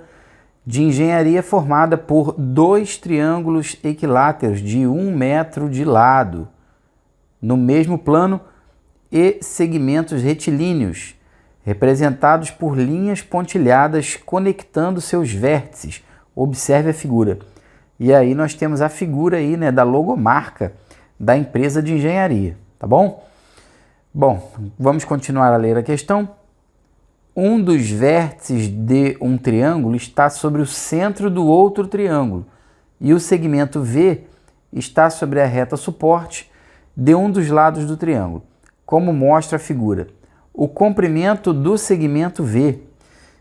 de engenharia formada por dois triângulos equiláteros de 1 metro de lado, no mesmo plano, e segmentos retilíneos, representados por linhas pontilhadas conectando seus vértices. Observe a figura. E aí nós temos a figura aí, né, da logomarca da empresa de engenharia, tá bom? Bom, vamos continuar a ler a questão. um dos vértices de um triângulo está sobre o centro do outro triângulo e o segmento V está sobre a reta suporte de um dos lados do triângulo, como mostra a figura. O comprimento do segmento V.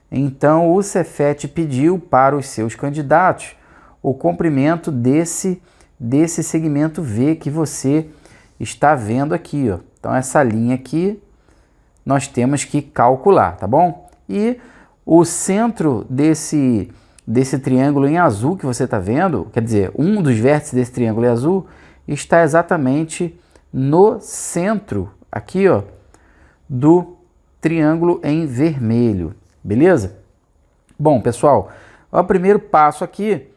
Então, o Cefet pediu para os seus candidatos o comprimento desse segmento V que você está vendo aqui, ó. Então, essa linha aqui nós temos que calcular, tá bom? E o centro desse triângulo em azul que você está vendo, quer dizer, um dos vértices desse triângulo em azul está exatamente no centro, aqui, ó, do triângulo em vermelho, beleza? Bom, pessoal, o primeiro passo aqui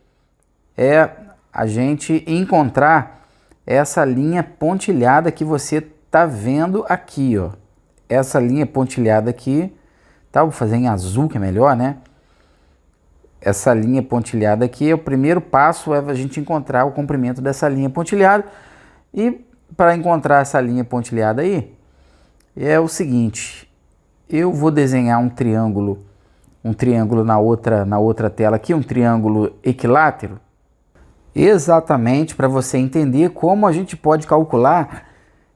é a gente encontrar essa linha pontilhada que você está vendo aqui, ó. Essa linha pontilhada aqui, tá? Vou fazer em azul que é melhor, né? Essa linha pontilhada aqui, o primeiro passo é a gente encontrar o comprimento dessa linha pontilhada. E para encontrar essa linha pontilhada aí, é o seguinte, eu vou desenhar um triângulo na outra tela aqui, um triângulo equilátero, exatamente para você entender como a gente pode calcular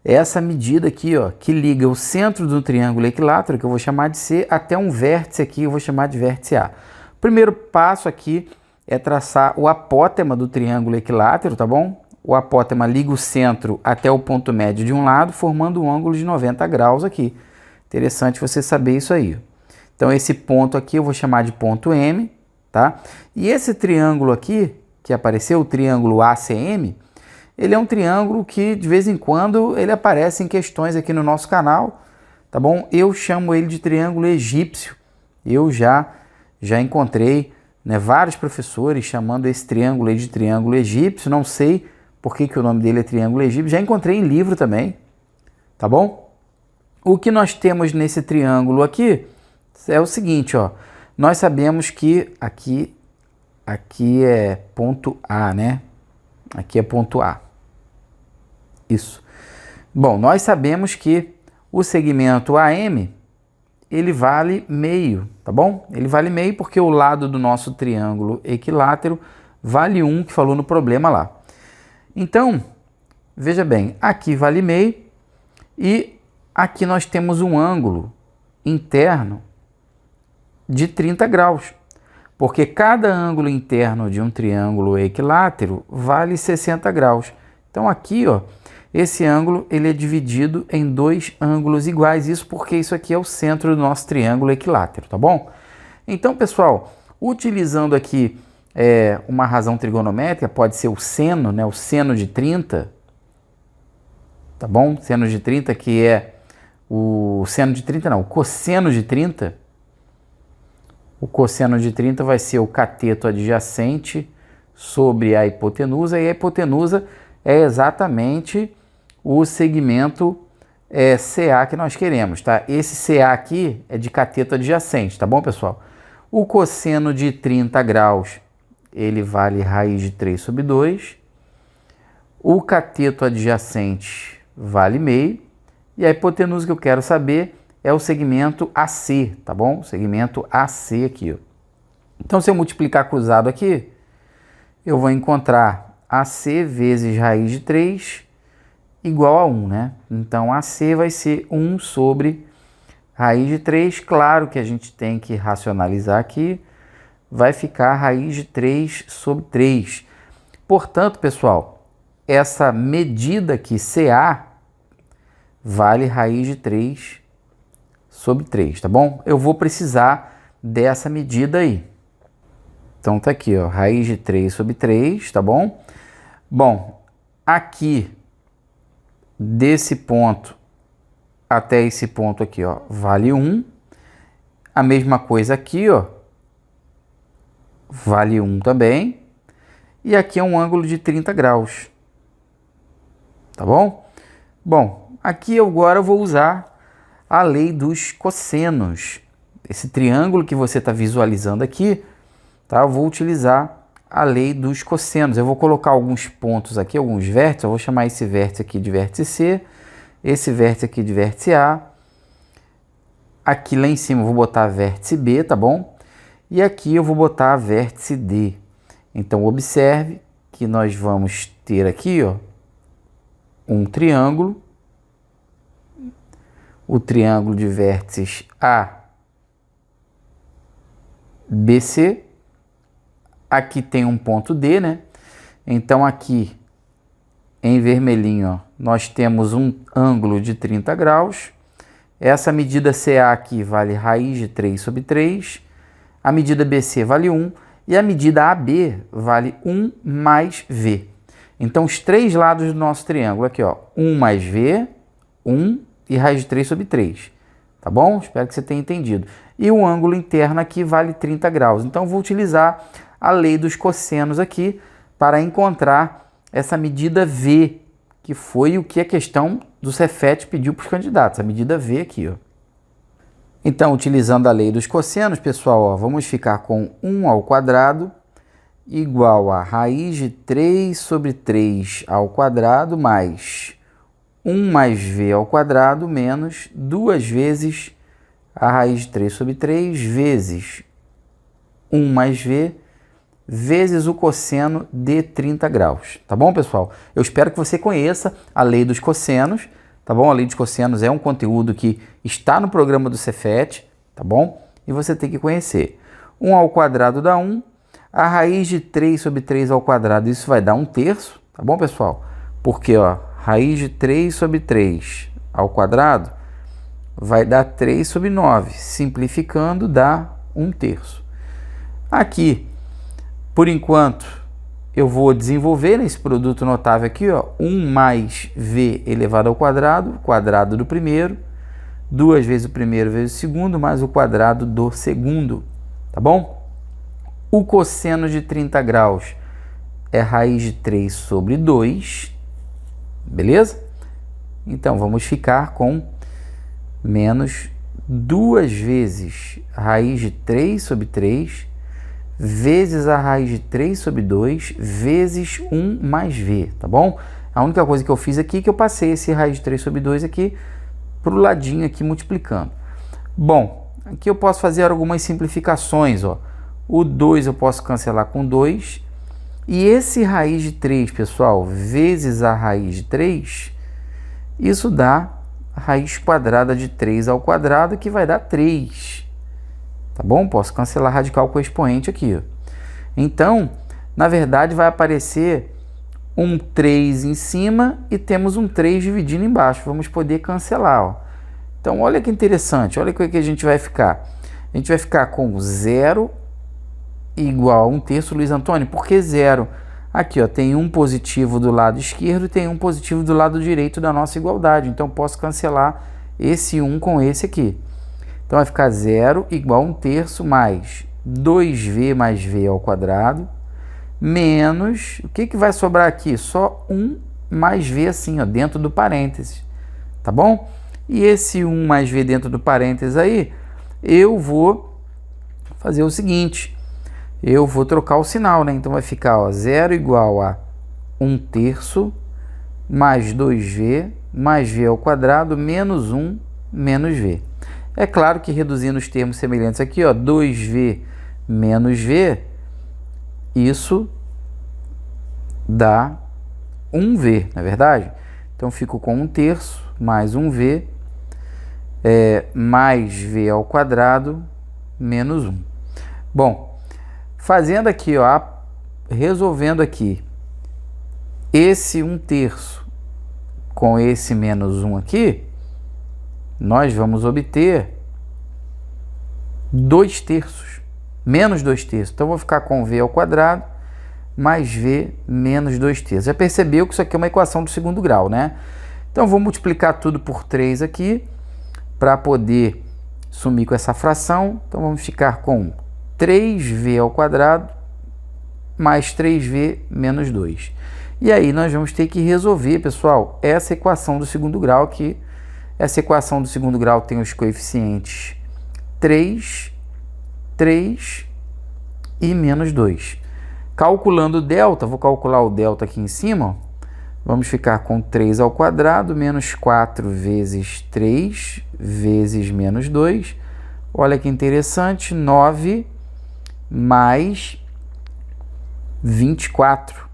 essa medida aqui, ó, que liga o centro do triângulo equilátero, que eu vou chamar de C, até um vértice aqui, eu vou chamar de vértice A. O primeiro passo aqui é traçar o apótema do triângulo equilátero, tá bom? O apótema liga o centro até o ponto médio de um lado, formando um ângulo de 90 graus aqui. Interessante você saber isso aí. Então, esse ponto aqui eu vou chamar de ponto M, tá? E esse triângulo aqui, que apareceu, o triângulo ACM, ele é um triângulo que, de vez em quando, ele aparece em questões aqui no nosso canal, tá bom? Eu chamo ele de triângulo egípcio. Eu já encontrei, né, vários professores chamando esse triângulo aí de triângulo egípcio. Não sei por que o nome dele é triângulo egípcio. Já encontrei em livro também, tá bom? O que nós temos nesse triângulo aqui é o seguinte, ó. Nós sabemos que aqui é ponto A, né? Aqui é ponto A. Isso. Bom, nós sabemos que o segmento AM, ele vale meio, tá bom? Ele vale meio porque o lado do nosso triângulo equilátero vale 1, que falou no problema lá. Então, veja bem, aqui vale meio e aqui nós temos um ângulo interno de 30 graus, porque cada ângulo interno de um triângulo equilátero vale 60 graus. Então aqui, ó, esse ângulo ele é dividido em dois ângulos iguais, isso porque isso aqui é o centro do nosso triângulo equilátero, tá bom? Então, pessoal, utilizando aqui uma razão trigonométrica, pode ser o seno, né, o seno de 30, tá bom? Seno de 30, que é o seno de 30 não, o cosseno de 30. O cosseno de 30 vai ser o cateto adjacente sobre a hipotenusa, e a hipotenusa é exatamente o segmento CA que nós queremos, tá? Esse CA aqui é de cateto adjacente, tá bom, pessoal? O cosseno de 30 graus, ele vale raiz de 3 sobre 2. O cateto adjacente vale meio. E a hipotenusa que eu quero saber é o segmento AC, tá bom? O segmento AC aqui, ó. Então, se eu multiplicar cruzado aqui, eu vou encontrar AC vezes raiz de 3 igual a 1, né? Então, AC vai ser 1 sobre raiz de 3. Claro que a gente tem que racionalizar aqui. Vai ficar raiz de 3 sobre 3. Portanto, pessoal, essa medida aqui, CA, vale raiz de 3 sobre 3, tá bom? Eu vou precisar dessa medida aí. Então, tá aqui, ó, raiz de 3 sobre 3, tá bom? Bom, aqui, desse ponto até esse ponto aqui, ó, vale 1. A mesma coisa aqui, ó, vale 1 também. E aqui é um ângulo de 30 graus, tá bom? Bom, aqui agora eu vou usar a lei dos cossenos. Esse triângulo que você está visualizando aqui, tá? Eu vou utilizar a lei dos cossenos. Eu vou colocar alguns pontos aqui, alguns vértices. Eu vou chamar esse vértice aqui de vértice C, esse vértice aqui de vértice A. Aqui lá em cima eu vou botar vértice B, tá bom? E aqui eu vou botar vértice D. Então, observe que nós vamos ter aqui, ó, um triângulo. O triângulo de vértices A, BC. Aqui tem um ponto D, né? Então, aqui em vermelhinho, ó, nós temos um ângulo de 30 graus. Essa medida CA aqui vale raiz de 3 sobre 3. A medida BC vale 1. E a medida AB vale 1 mais V. Então, os três lados do nosso triângulo aqui, ó, 1 mais V, 1 e raiz de 3 sobre 3. Tá bom? Espero que você tenha entendido. E o ângulo interno aqui vale 30 graus. Então, vou utilizar a lei dos cossenos aqui para encontrar essa medida V, que foi o que a questão do Cefet pediu para os candidatos. A medida V aqui, ó. Então, utilizando a lei dos cossenos, pessoal, ó, vamos ficar com 1 ao quadrado igual a raiz de 3 sobre 3 ao quadrado mais 1 mais V ao quadrado menos 2 vezes a raiz de 3 sobre 3 vezes 1 mais V vezes o cosseno de 30 graus. Tá bom, pessoal? Eu espero que você conheça a lei dos cossenos. Tá bom? A lei dos cossenos é um conteúdo que está no programa do Cefet, tá bom? E você tem que conhecer. 1 ao quadrado dá 1. A raiz de 3 sobre 3 ao quadrado, isso vai dar 1/3, tá bom, pessoal? Porque, ó, raiz de 3 sobre 3 ao quadrado vai dar 3 sobre 9. Simplificando, dá 1/3. Aqui, por enquanto, eu vou desenvolver esse produto notável aqui, ó, 1 mais V elevado ao quadrado do primeiro, 2 vezes o primeiro vezes o segundo, mais o quadrado do segundo, tá bom? O cosseno de 30 graus é raiz de 3 sobre 2, beleza? Então, vamos ficar com menos 2 vezes raiz de 3 sobre 3, vezes a raiz de 3 sobre 2, vezes 1 mais V, tá bom? A única coisa que eu fiz aqui é que eu passei esse raiz de 3 sobre 2 aqui para o ladinho aqui multiplicando. Bom, aqui eu posso fazer algumas simplificações, ó. O 2 eu posso cancelar com 2. E esse raiz de 3, pessoal, vezes a raiz de 3, isso dá a raiz quadrada de 3 ao quadrado, que vai dar 3. Tá bom? Posso cancelar radical com expoente aqui, ó. Então, na verdade, vai aparecer um 3 em cima e temos um 3 dividindo embaixo. Vamos poder cancelar, ó. Então, olha que interessante. Olha o que a gente vai ficar. A gente vai ficar com 0 igual a 1/3, Luiz Antônio. Por que 0? Aqui, ó, tem um positivo do lado esquerdo e tem um positivo do lado direito da nossa igualdade. Então, posso cancelar esse 1 com esse aqui. Então, vai ficar 0 igual a 1/3 mais 2V mais V ao quadrado, menos, o que vai sobrar aqui? Só 1 mais V assim, ó, dentro do parênteses, tá bom? E esse 1 mais V dentro do parênteses aí, eu vou fazer o seguinte, eu vou trocar o sinal, né? Então, vai ficar, ó, 0 igual a 1/3 mais 2V mais V ao quadrado menos 1 menos V. É claro que reduzindo os termos semelhantes aqui, ó, 2V menos V, isso dá 1V, não é verdade? Então, fico com 1/3 mais 1V mais V ao quadrado menos 1. Bom, fazendo aqui, ó, resolvendo aqui esse 1/3 com esse menos 1 aqui, nós vamos obter 2/3, menos 2/3. Então, vou ficar com V ao quadrado mais V menos 2/3. Já percebeu que isso aqui é uma equação do segundo grau, né? Então, vou multiplicar tudo por 3 aqui para poder sumir com essa fração. Então, vamos ficar com 3V ao quadrado mais 3V menos 2. E aí, nós vamos ter que resolver, pessoal, essa equação do segundo grau aqui. Essa equação do segundo grau tem os coeficientes 3, 3 e menos 2. Calculando o delta, vou calcular o delta aqui em cima, ó, Vamos ficar com 3 ao quadrado, menos 4 vezes 3, vezes menos 2. Olha que interessante, 9 mais 24.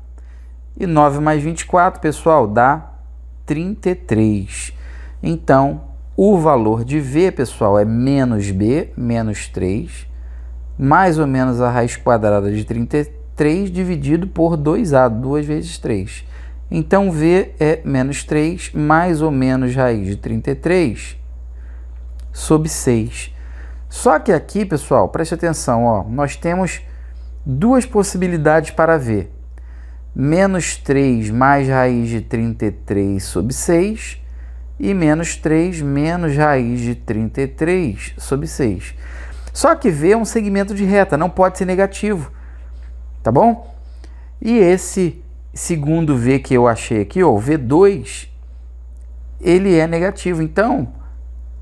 E 9 mais 24, pessoal, dá 33. Então, o valor de V, pessoal, é menos B, menos 3, mais ou menos a raiz quadrada de 33 dividido por 2A, 2 vezes 3. Então, V é menos 3, mais ou menos raiz de 33 sobre 6. Só que aqui, pessoal, preste atenção, ó, nós temos duas possibilidades para V. Menos 3 mais raiz de 33 sobre 6 e menos 3 menos raiz de 33 sobre 6. Só que V é um segmento de reta, não pode ser negativo, tá bom? E esse segundo V que eu achei aqui, ó, o V2, ele é negativo, então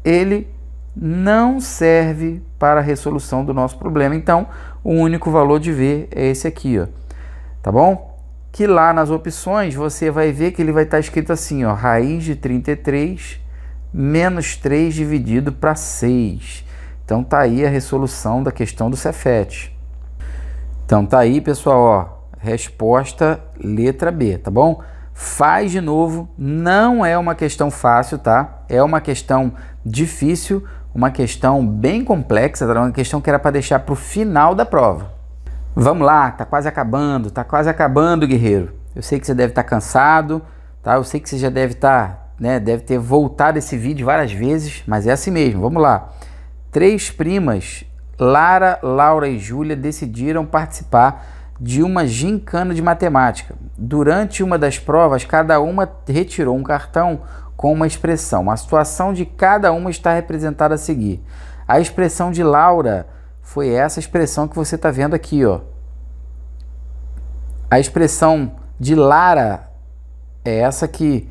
ele não serve para a resolução do nosso problema. Então, o único valor de V é esse aqui, ó, tá bom? Que lá nas opções você vai ver que ele vai estar escrito assim, ó, raiz de 33 menos 3 dividido para 6. Então tá aí a resolução da questão do Cefet. Então tá aí, pessoal, ó, resposta letra B, tá bom? Faz de novo, não é uma questão fácil, tá? É uma questão difícil, uma questão bem complexa, tá? Uma questão que era para deixar para o final da prova. Vamos lá, tá quase acabando, guerreiro. Eu sei que você deve estar cansado, tá? Eu sei que você já deve estar, né, deve ter voltado esse vídeo várias vezes, mas é assim mesmo, vamos lá. 3 primas, Lara, Laura e Júlia, decidiram participar de uma gincana de matemática. Durante uma das provas, cada uma retirou um cartão com uma expressão. A situação de cada uma está representada a seguir. A expressão de Laura foi essa expressão que você está vendo aqui, ó. A expressão de Lara é essa aqui.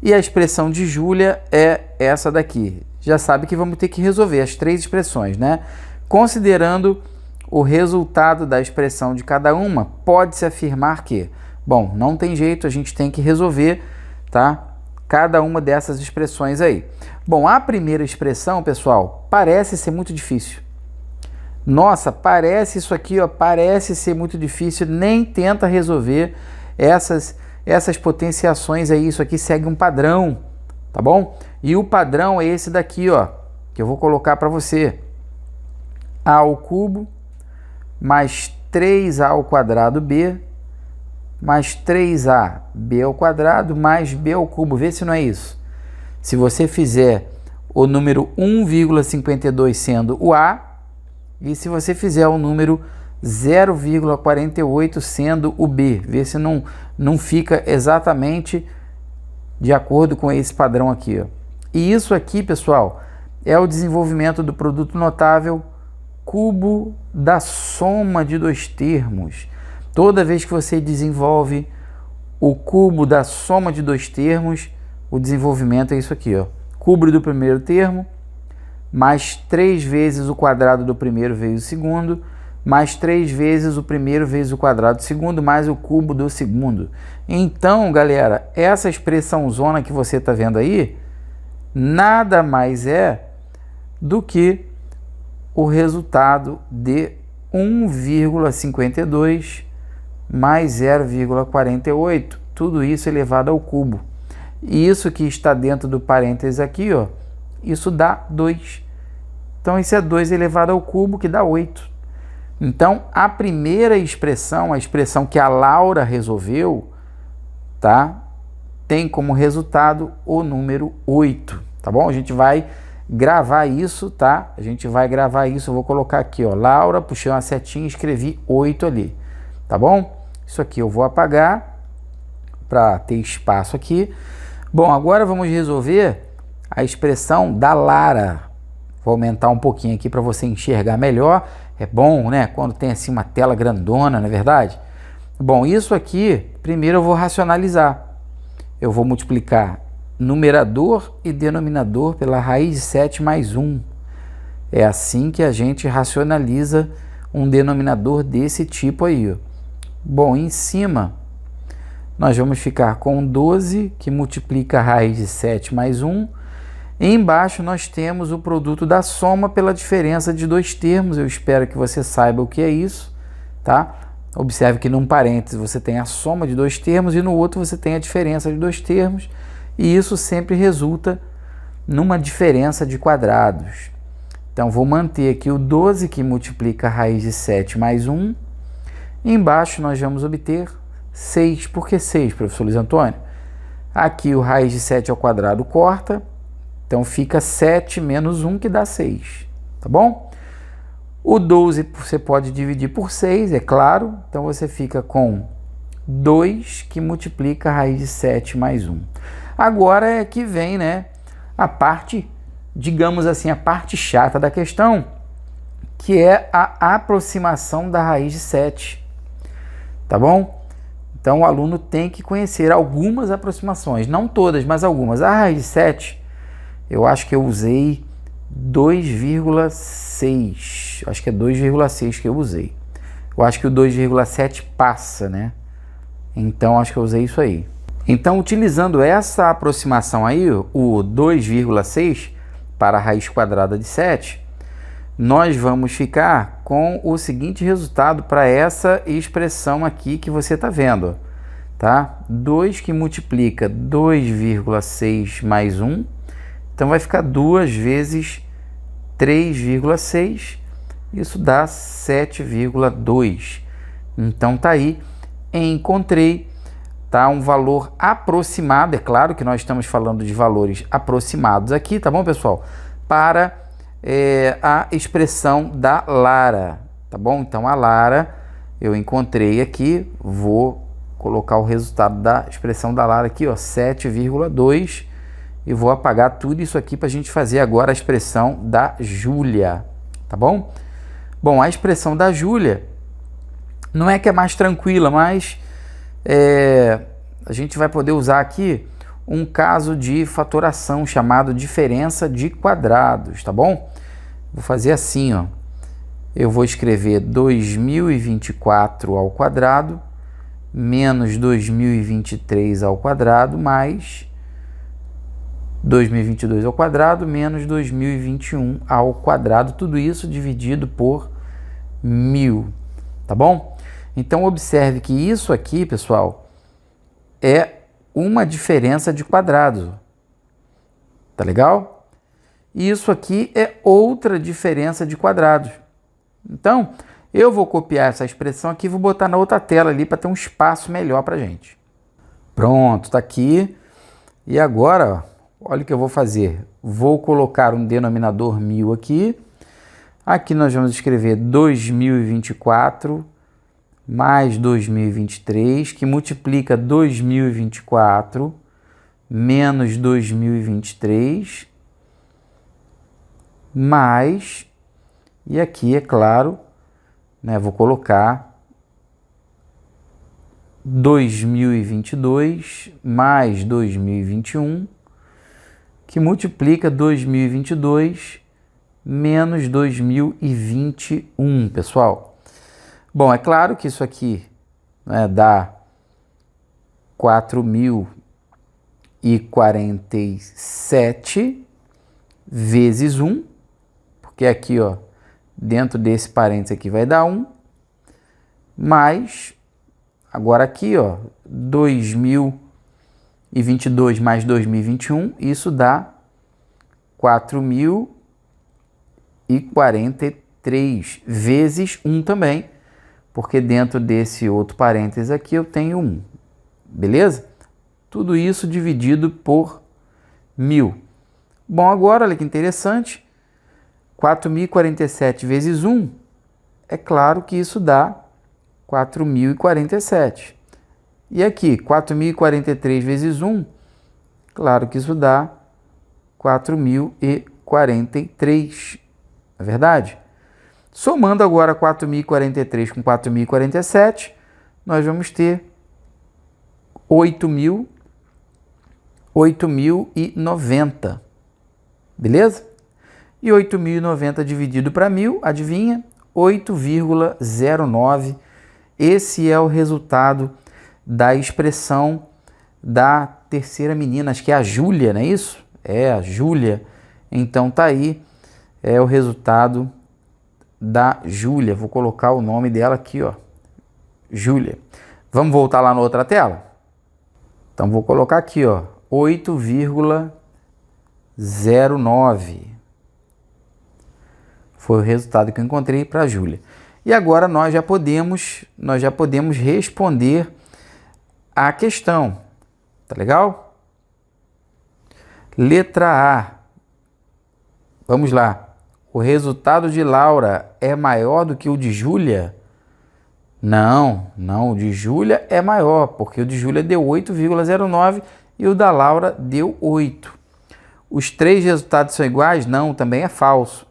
E a expressão de Júlia é essa daqui. Já sabe que vamos ter que resolver as 3 expressões, né? Considerando o resultado da expressão de cada uma, pode-se afirmar que, bom, não tem jeito, a gente tem que resolver, tá? Cada uma dessas expressões aí. Bom, a primeira expressão, pessoal, parece ser muito difícil. Nossa, parece isso aqui, ó, parece ser muito difícil, nem tenta resolver essas potenciações aí, isso aqui segue um padrão, tá bom? E o padrão é esse daqui, ó, que eu vou colocar para você. A ao cubo mais 3a ao quadrado b mais 3a b ao quadrado mais b ao cubo. Vê se não é isso. Se você fizer o número 1,52 sendo o a, e se você fizer o número 0,48 sendo o b, vê se não fica exatamente de acordo com esse padrão aqui, ó. E isso aqui, pessoal, é o desenvolvimento do produto notável cubo da soma de 2 termos. Toda vez que você desenvolve o cubo da soma de 2 termos, o desenvolvimento é isso aqui, ó. Cubo do primeiro termo, mais 3 vezes o quadrado do primeiro vezes o segundo, mais 3 vezes o primeiro vezes o quadrado do segundo, mais o cubo do segundo. Então, galera, essa expressão zona que você está vendo aí, nada mais é do que o resultado de 1,52 mais 0,48, tudo isso elevado ao cubo. E isso que está dentro do parênteses aqui, ó, isso dá 2. Então, isso é 2 elevado ao cubo, que dá 8. Então, a primeira expressão, a expressão que a Laura resolveu, tá? Tem como resultado o número 8, tá bom? A gente vai gravar isso, tá? A gente vai gravar isso, eu vou colocar aqui, ó, Laura, puxei uma setinha e escrevi 8 ali, tá bom? Isso aqui eu vou apagar para ter espaço aqui. Bom, agora vamos resolver a expressão da Lara. Vou aumentar um pouquinho aqui para você enxergar melhor. É bom, né? Quando tem assim uma tela grandona, não é verdade? Bom, isso aqui, primeiro eu vou racionalizar. Eu vou multiplicar numerador e denominador pela raiz de 7 mais 1. É assim que a gente racionaliza um denominador desse tipo aí, ó. Bom, em cima nós vamos ficar com 12, que multiplica a raiz de 7 mais 1. E embaixo nós temos o produto da soma pela diferença de dois termos. Eu espero que você saiba o que é isso, tá? Observe que num parênteses você tem a soma de dois termos e no outro você tem a diferença de dois termos. E isso sempre resulta numa diferença de quadrados. Então, vou manter aqui o 12, que multiplica a raiz de 7 mais 1. E embaixo nós vamos obter 6. Por que 6, professor Luiz Antônio? Aqui o raiz de 7 ao quadrado corta. Então, fica 7 menos 1, que dá 6. Tá bom? O 12 você pode dividir por 6, é claro. Então, você fica com 2, que multiplica a raiz de 7 mais 1. Agora é que vem, né, a parte, digamos assim, a parte chata da questão, que é a aproximação da raiz de 7. Tá bom? Então, o aluno tem que conhecer algumas aproximações, não todas, mas algumas. A raiz de 7, eu acho que eu usei 2,6. Acho que é 2,6 que eu usei. Eu acho que o 2,7 passa, né? Então, acho que eu usei isso aí. Então, utilizando essa aproximação aí, o 2,6 para a raiz quadrada de 7, nós vamos ficar com o seguinte resultado para essa expressão aqui que você está vendo, tá? 2 que multiplica 2,6 mais 1, então vai ficar 2 vezes 3,6, isso dá 7,2. Então, tá aí, encontrei, tá, um valor aproximado, é claro que nós estamos falando de valores aproximados aqui, tá bom, pessoal? Para a expressão da Lara, tá bom? Então, a Lara, eu encontrei aqui, vou colocar o resultado da expressão da Lara aqui, ó, 7,2, e vou apagar tudo isso aqui para a gente fazer agora a expressão da Júlia, tá bom? Bom, a expressão da Júlia não é que é mais tranquila, mas a gente vai poder usar aqui um caso de fatoração chamado diferença de quadrados, tá bom? Vou fazer assim, ó. Eu vou escrever 2024 ao quadrado menos 2023 ao quadrado mais 2022 ao quadrado menos 2021 ao quadrado, tudo isso dividido por 1000, tá bom? Então, observe que isso aqui, pessoal, é uma diferença de quadrados, tá legal? E isso aqui é outra diferença de quadrados. Então, eu vou copiar essa expressão aqui e vou botar na outra tela ali para ter um espaço melhor para a gente. Pronto, tá aqui. E agora, ó, olha o que eu vou fazer. Vou colocar um denominador 1000 aqui. Aqui nós vamos escrever 2024 mais 2023, que multiplica 2024 menos 2023, mais, e aqui, é claro, né, vou colocar 2022 mais 2021, que multiplica 2022 menos 2021, pessoal. Bom, é claro que isso aqui, né, dá 4.047 vezes 1, porque aqui, ó, dentro desse parênteses aqui vai dar 1, mais, agora aqui, ó, 2022 mais 2021, isso dá 4.043 vezes 1 também, porque dentro desse outro parênteses aqui eu tenho 1, beleza? Tudo isso dividido por 1000. Bom, agora, olha que interessante, 4.047 vezes 1, é claro que isso dá 4.047. E aqui, 4.043 vezes 1, claro que isso dá 4.043, não é verdade? Somando agora 4.043 com 4.047, nós vamos ter 8.090, beleza? E 8.090 dividido para 1000, adivinha? 8,09. Esse é o resultado da expressão da terceira menina, acho que é a Júlia, não é isso? É, a Júlia. Então tá aí, é o resultado da Júlia. Vou colocar o nome dela aqui, ó, Júlia. Vamos voltar lá na outra tela? Então vou colocar aqui, ó, 8,09. Foi o resultado que eu encontrei para a Júlia. E agora nós já podemos responder a questão. Tá legal? Letra A. Vamos lá. O resultado de Laura é maior do que o de Júlia? Não, o de Júlia é maior, porque o de Júlia deu 8,09 e o da Laura deu 8. Os três resultados são iguais? Não, também é falso.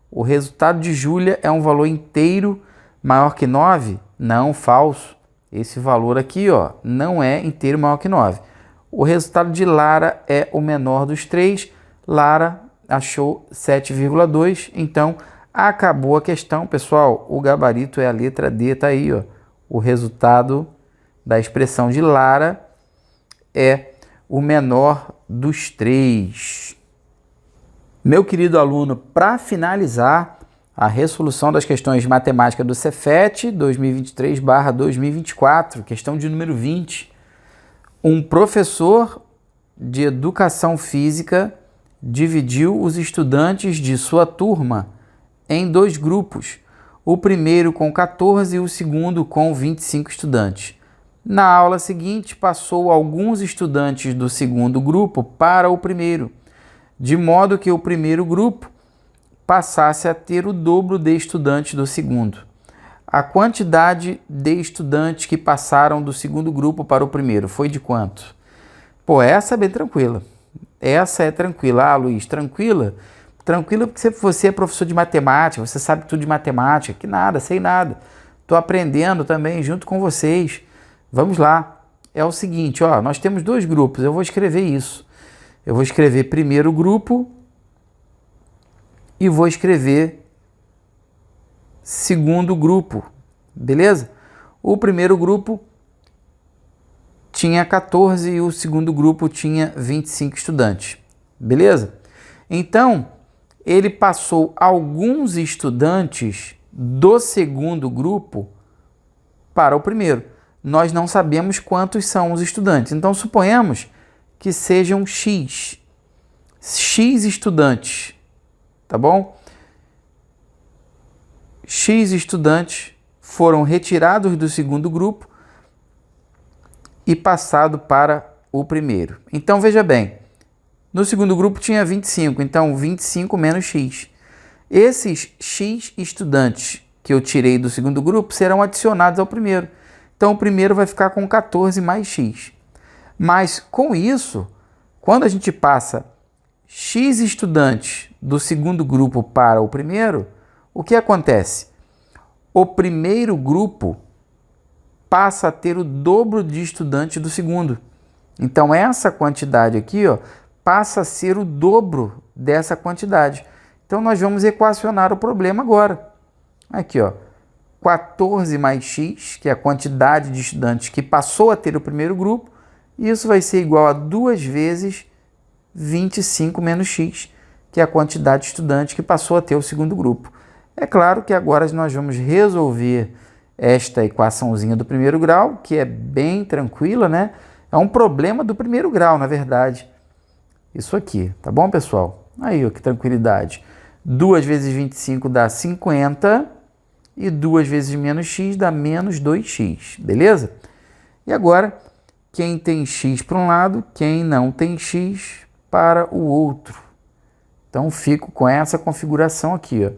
O resultado de Júlia é um valor inteiro maior que 9? Não, falso. Esse valor aqui, ó, não é inteiro maior que 9. O resultado de Lara é o menor dos três. Lara achou 7,2. Então, acabou a questão, pessoal. O gabarito é a letra D, tá aí, ó. O resultado da expressão de Lara é o menor dos três. Meu querido aluno, para finalizar a resolução das questões de matemática do Cefet 2023/2024, questão de número 20. Um professor de educação física dividiu os estudantes de sua turma em dois grupos, o primeiro com 14 e o segundo com 25 estudantes. Na aula seguinte, passou alguns estudantes do segundo grupo para o primeiro, de modo que o primeiro grupo passasse a ter o dobro de estudantes do segundo. A quantidade de estudantes que passaram do segundo grupo para o primeiro foi de quanto? Pô, essa é bem tranquila. Essa é tranquila. Ah, Luiz, tranquila? Tranquila porque você é professor de matemática, você sabe tudo de matemática. Que nada, sei nada. Estou aprendendo também junto com vocês. Vamos lá. É o seguinte, ó, nós temos dois grupos. Eu vou escrever isso. Eu vou escrever primeiro grupo e vou escrever segundo grupo, beleza? O primeiro grupo tinha 14 e o segundo grupo tinha 25 estudantes, beleza? Então, ele passou alguns estudantes do segundo grupo para o primeiro. Nós não sabemos quantos são os estudantes, então suponhamos que sejam X estudantes, tá bom? X estudantes foram retirados do segundo grupo e passado para o primeiro. Então, veja bem, no segundo grupo tinha 25, então 25 menos X. Esses X estudantes que eu tirei do segundo grupo serão adicionados ao primeiro. Então, o primeiro vai ficar com 14 mais X. Mas, com isso, quando a gente passa X estudantes do segundo grupo para o primeiro, o que acontece? O primeiro grupo passa a ter o dobro de estudantes do segundo. Então, essa quantidade aqui, ó, passa a ser o dobro dessa quantidade. Então, nós vamos equacionar o problema agora. Aqui, ó, 14 mais X, que é a quantidade de estudantes que passou a ter o primeiro grupo, isso vai ser igual a 2 vezes 25 menos X, que é a quantidade de estudantes que passou a ter o segundo grupo. É claro que agora nós vamos resolver esta equaçãozinha do primeiro grau, que é bem tranquila, né? É um problema do primeiro grau, na verdade. Isso aqui, tá bom, pessoal? Aí, ó, que tranquilidade. 2 vezes 25 dá 50 e 2 vezes menos x dá menos 2x, beleza? E agora, quem tem x para um lado, quem não tem x para o outro. Então, fico com essa configuração aqui, ó.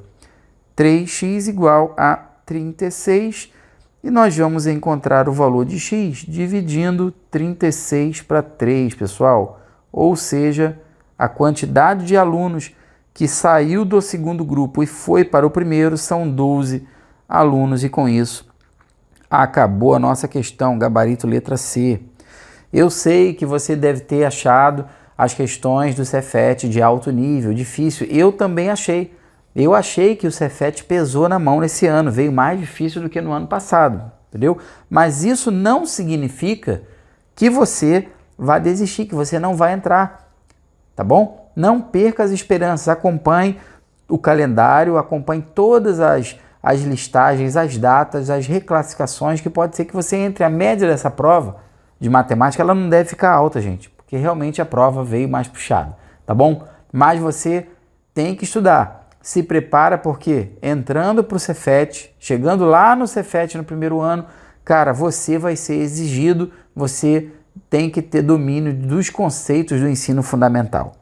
3x igual a 36 e nós vamos encontrar o valor de x dividindo 36 para 3, pessoal. Ou seja, a quantidade de alunos que saiu do segundo grupo e foi para o primeiro são 12 alunos e com isso acabou a nossa questão, gabarito letra C. Eu sei que você deve ter achado as questões do Cefet de alto nível, difícil. Eu também achei. Eu achei que o Cefet pesou na mão nesse ano, veio mais difícil do que no ano passado. entendeu? Mas isso não significa que você vai desistir, que você não vai entrar, tá bom? Não perca as esperanças, acompanhe o calendário, acompanhe todas as listagens, as datas, as reclassificações, que pode ser que você entre. A média dessa prova de matemática, ela não deve ficar alta, gente, porque realmente a prova veio mais puxada, tá bom? Mas você tem que estudar, se prepara, porque entrando para o Cefet, chegando lá no Cefet no primeiro ano, cara, você vai ser exigido, você tem que ter domínio dos conceitos do ensino fundamental.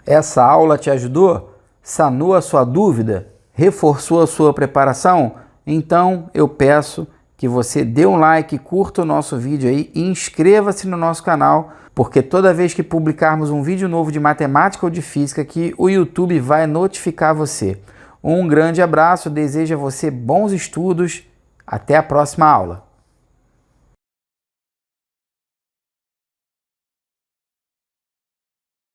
Essa aula te ajudou? Sanou a sua dúvida? Reforçou a sua preparação? Então eu peço que você dê um like, curta o nosso vídeo aí e inscreva-se no nosso canal, porque toda vez que publicarmos um vídeo novo de matemática ou de física, que o YouTube vai notificar você. Um grande abraço, desejo a você bons estudos, até a próxima aula.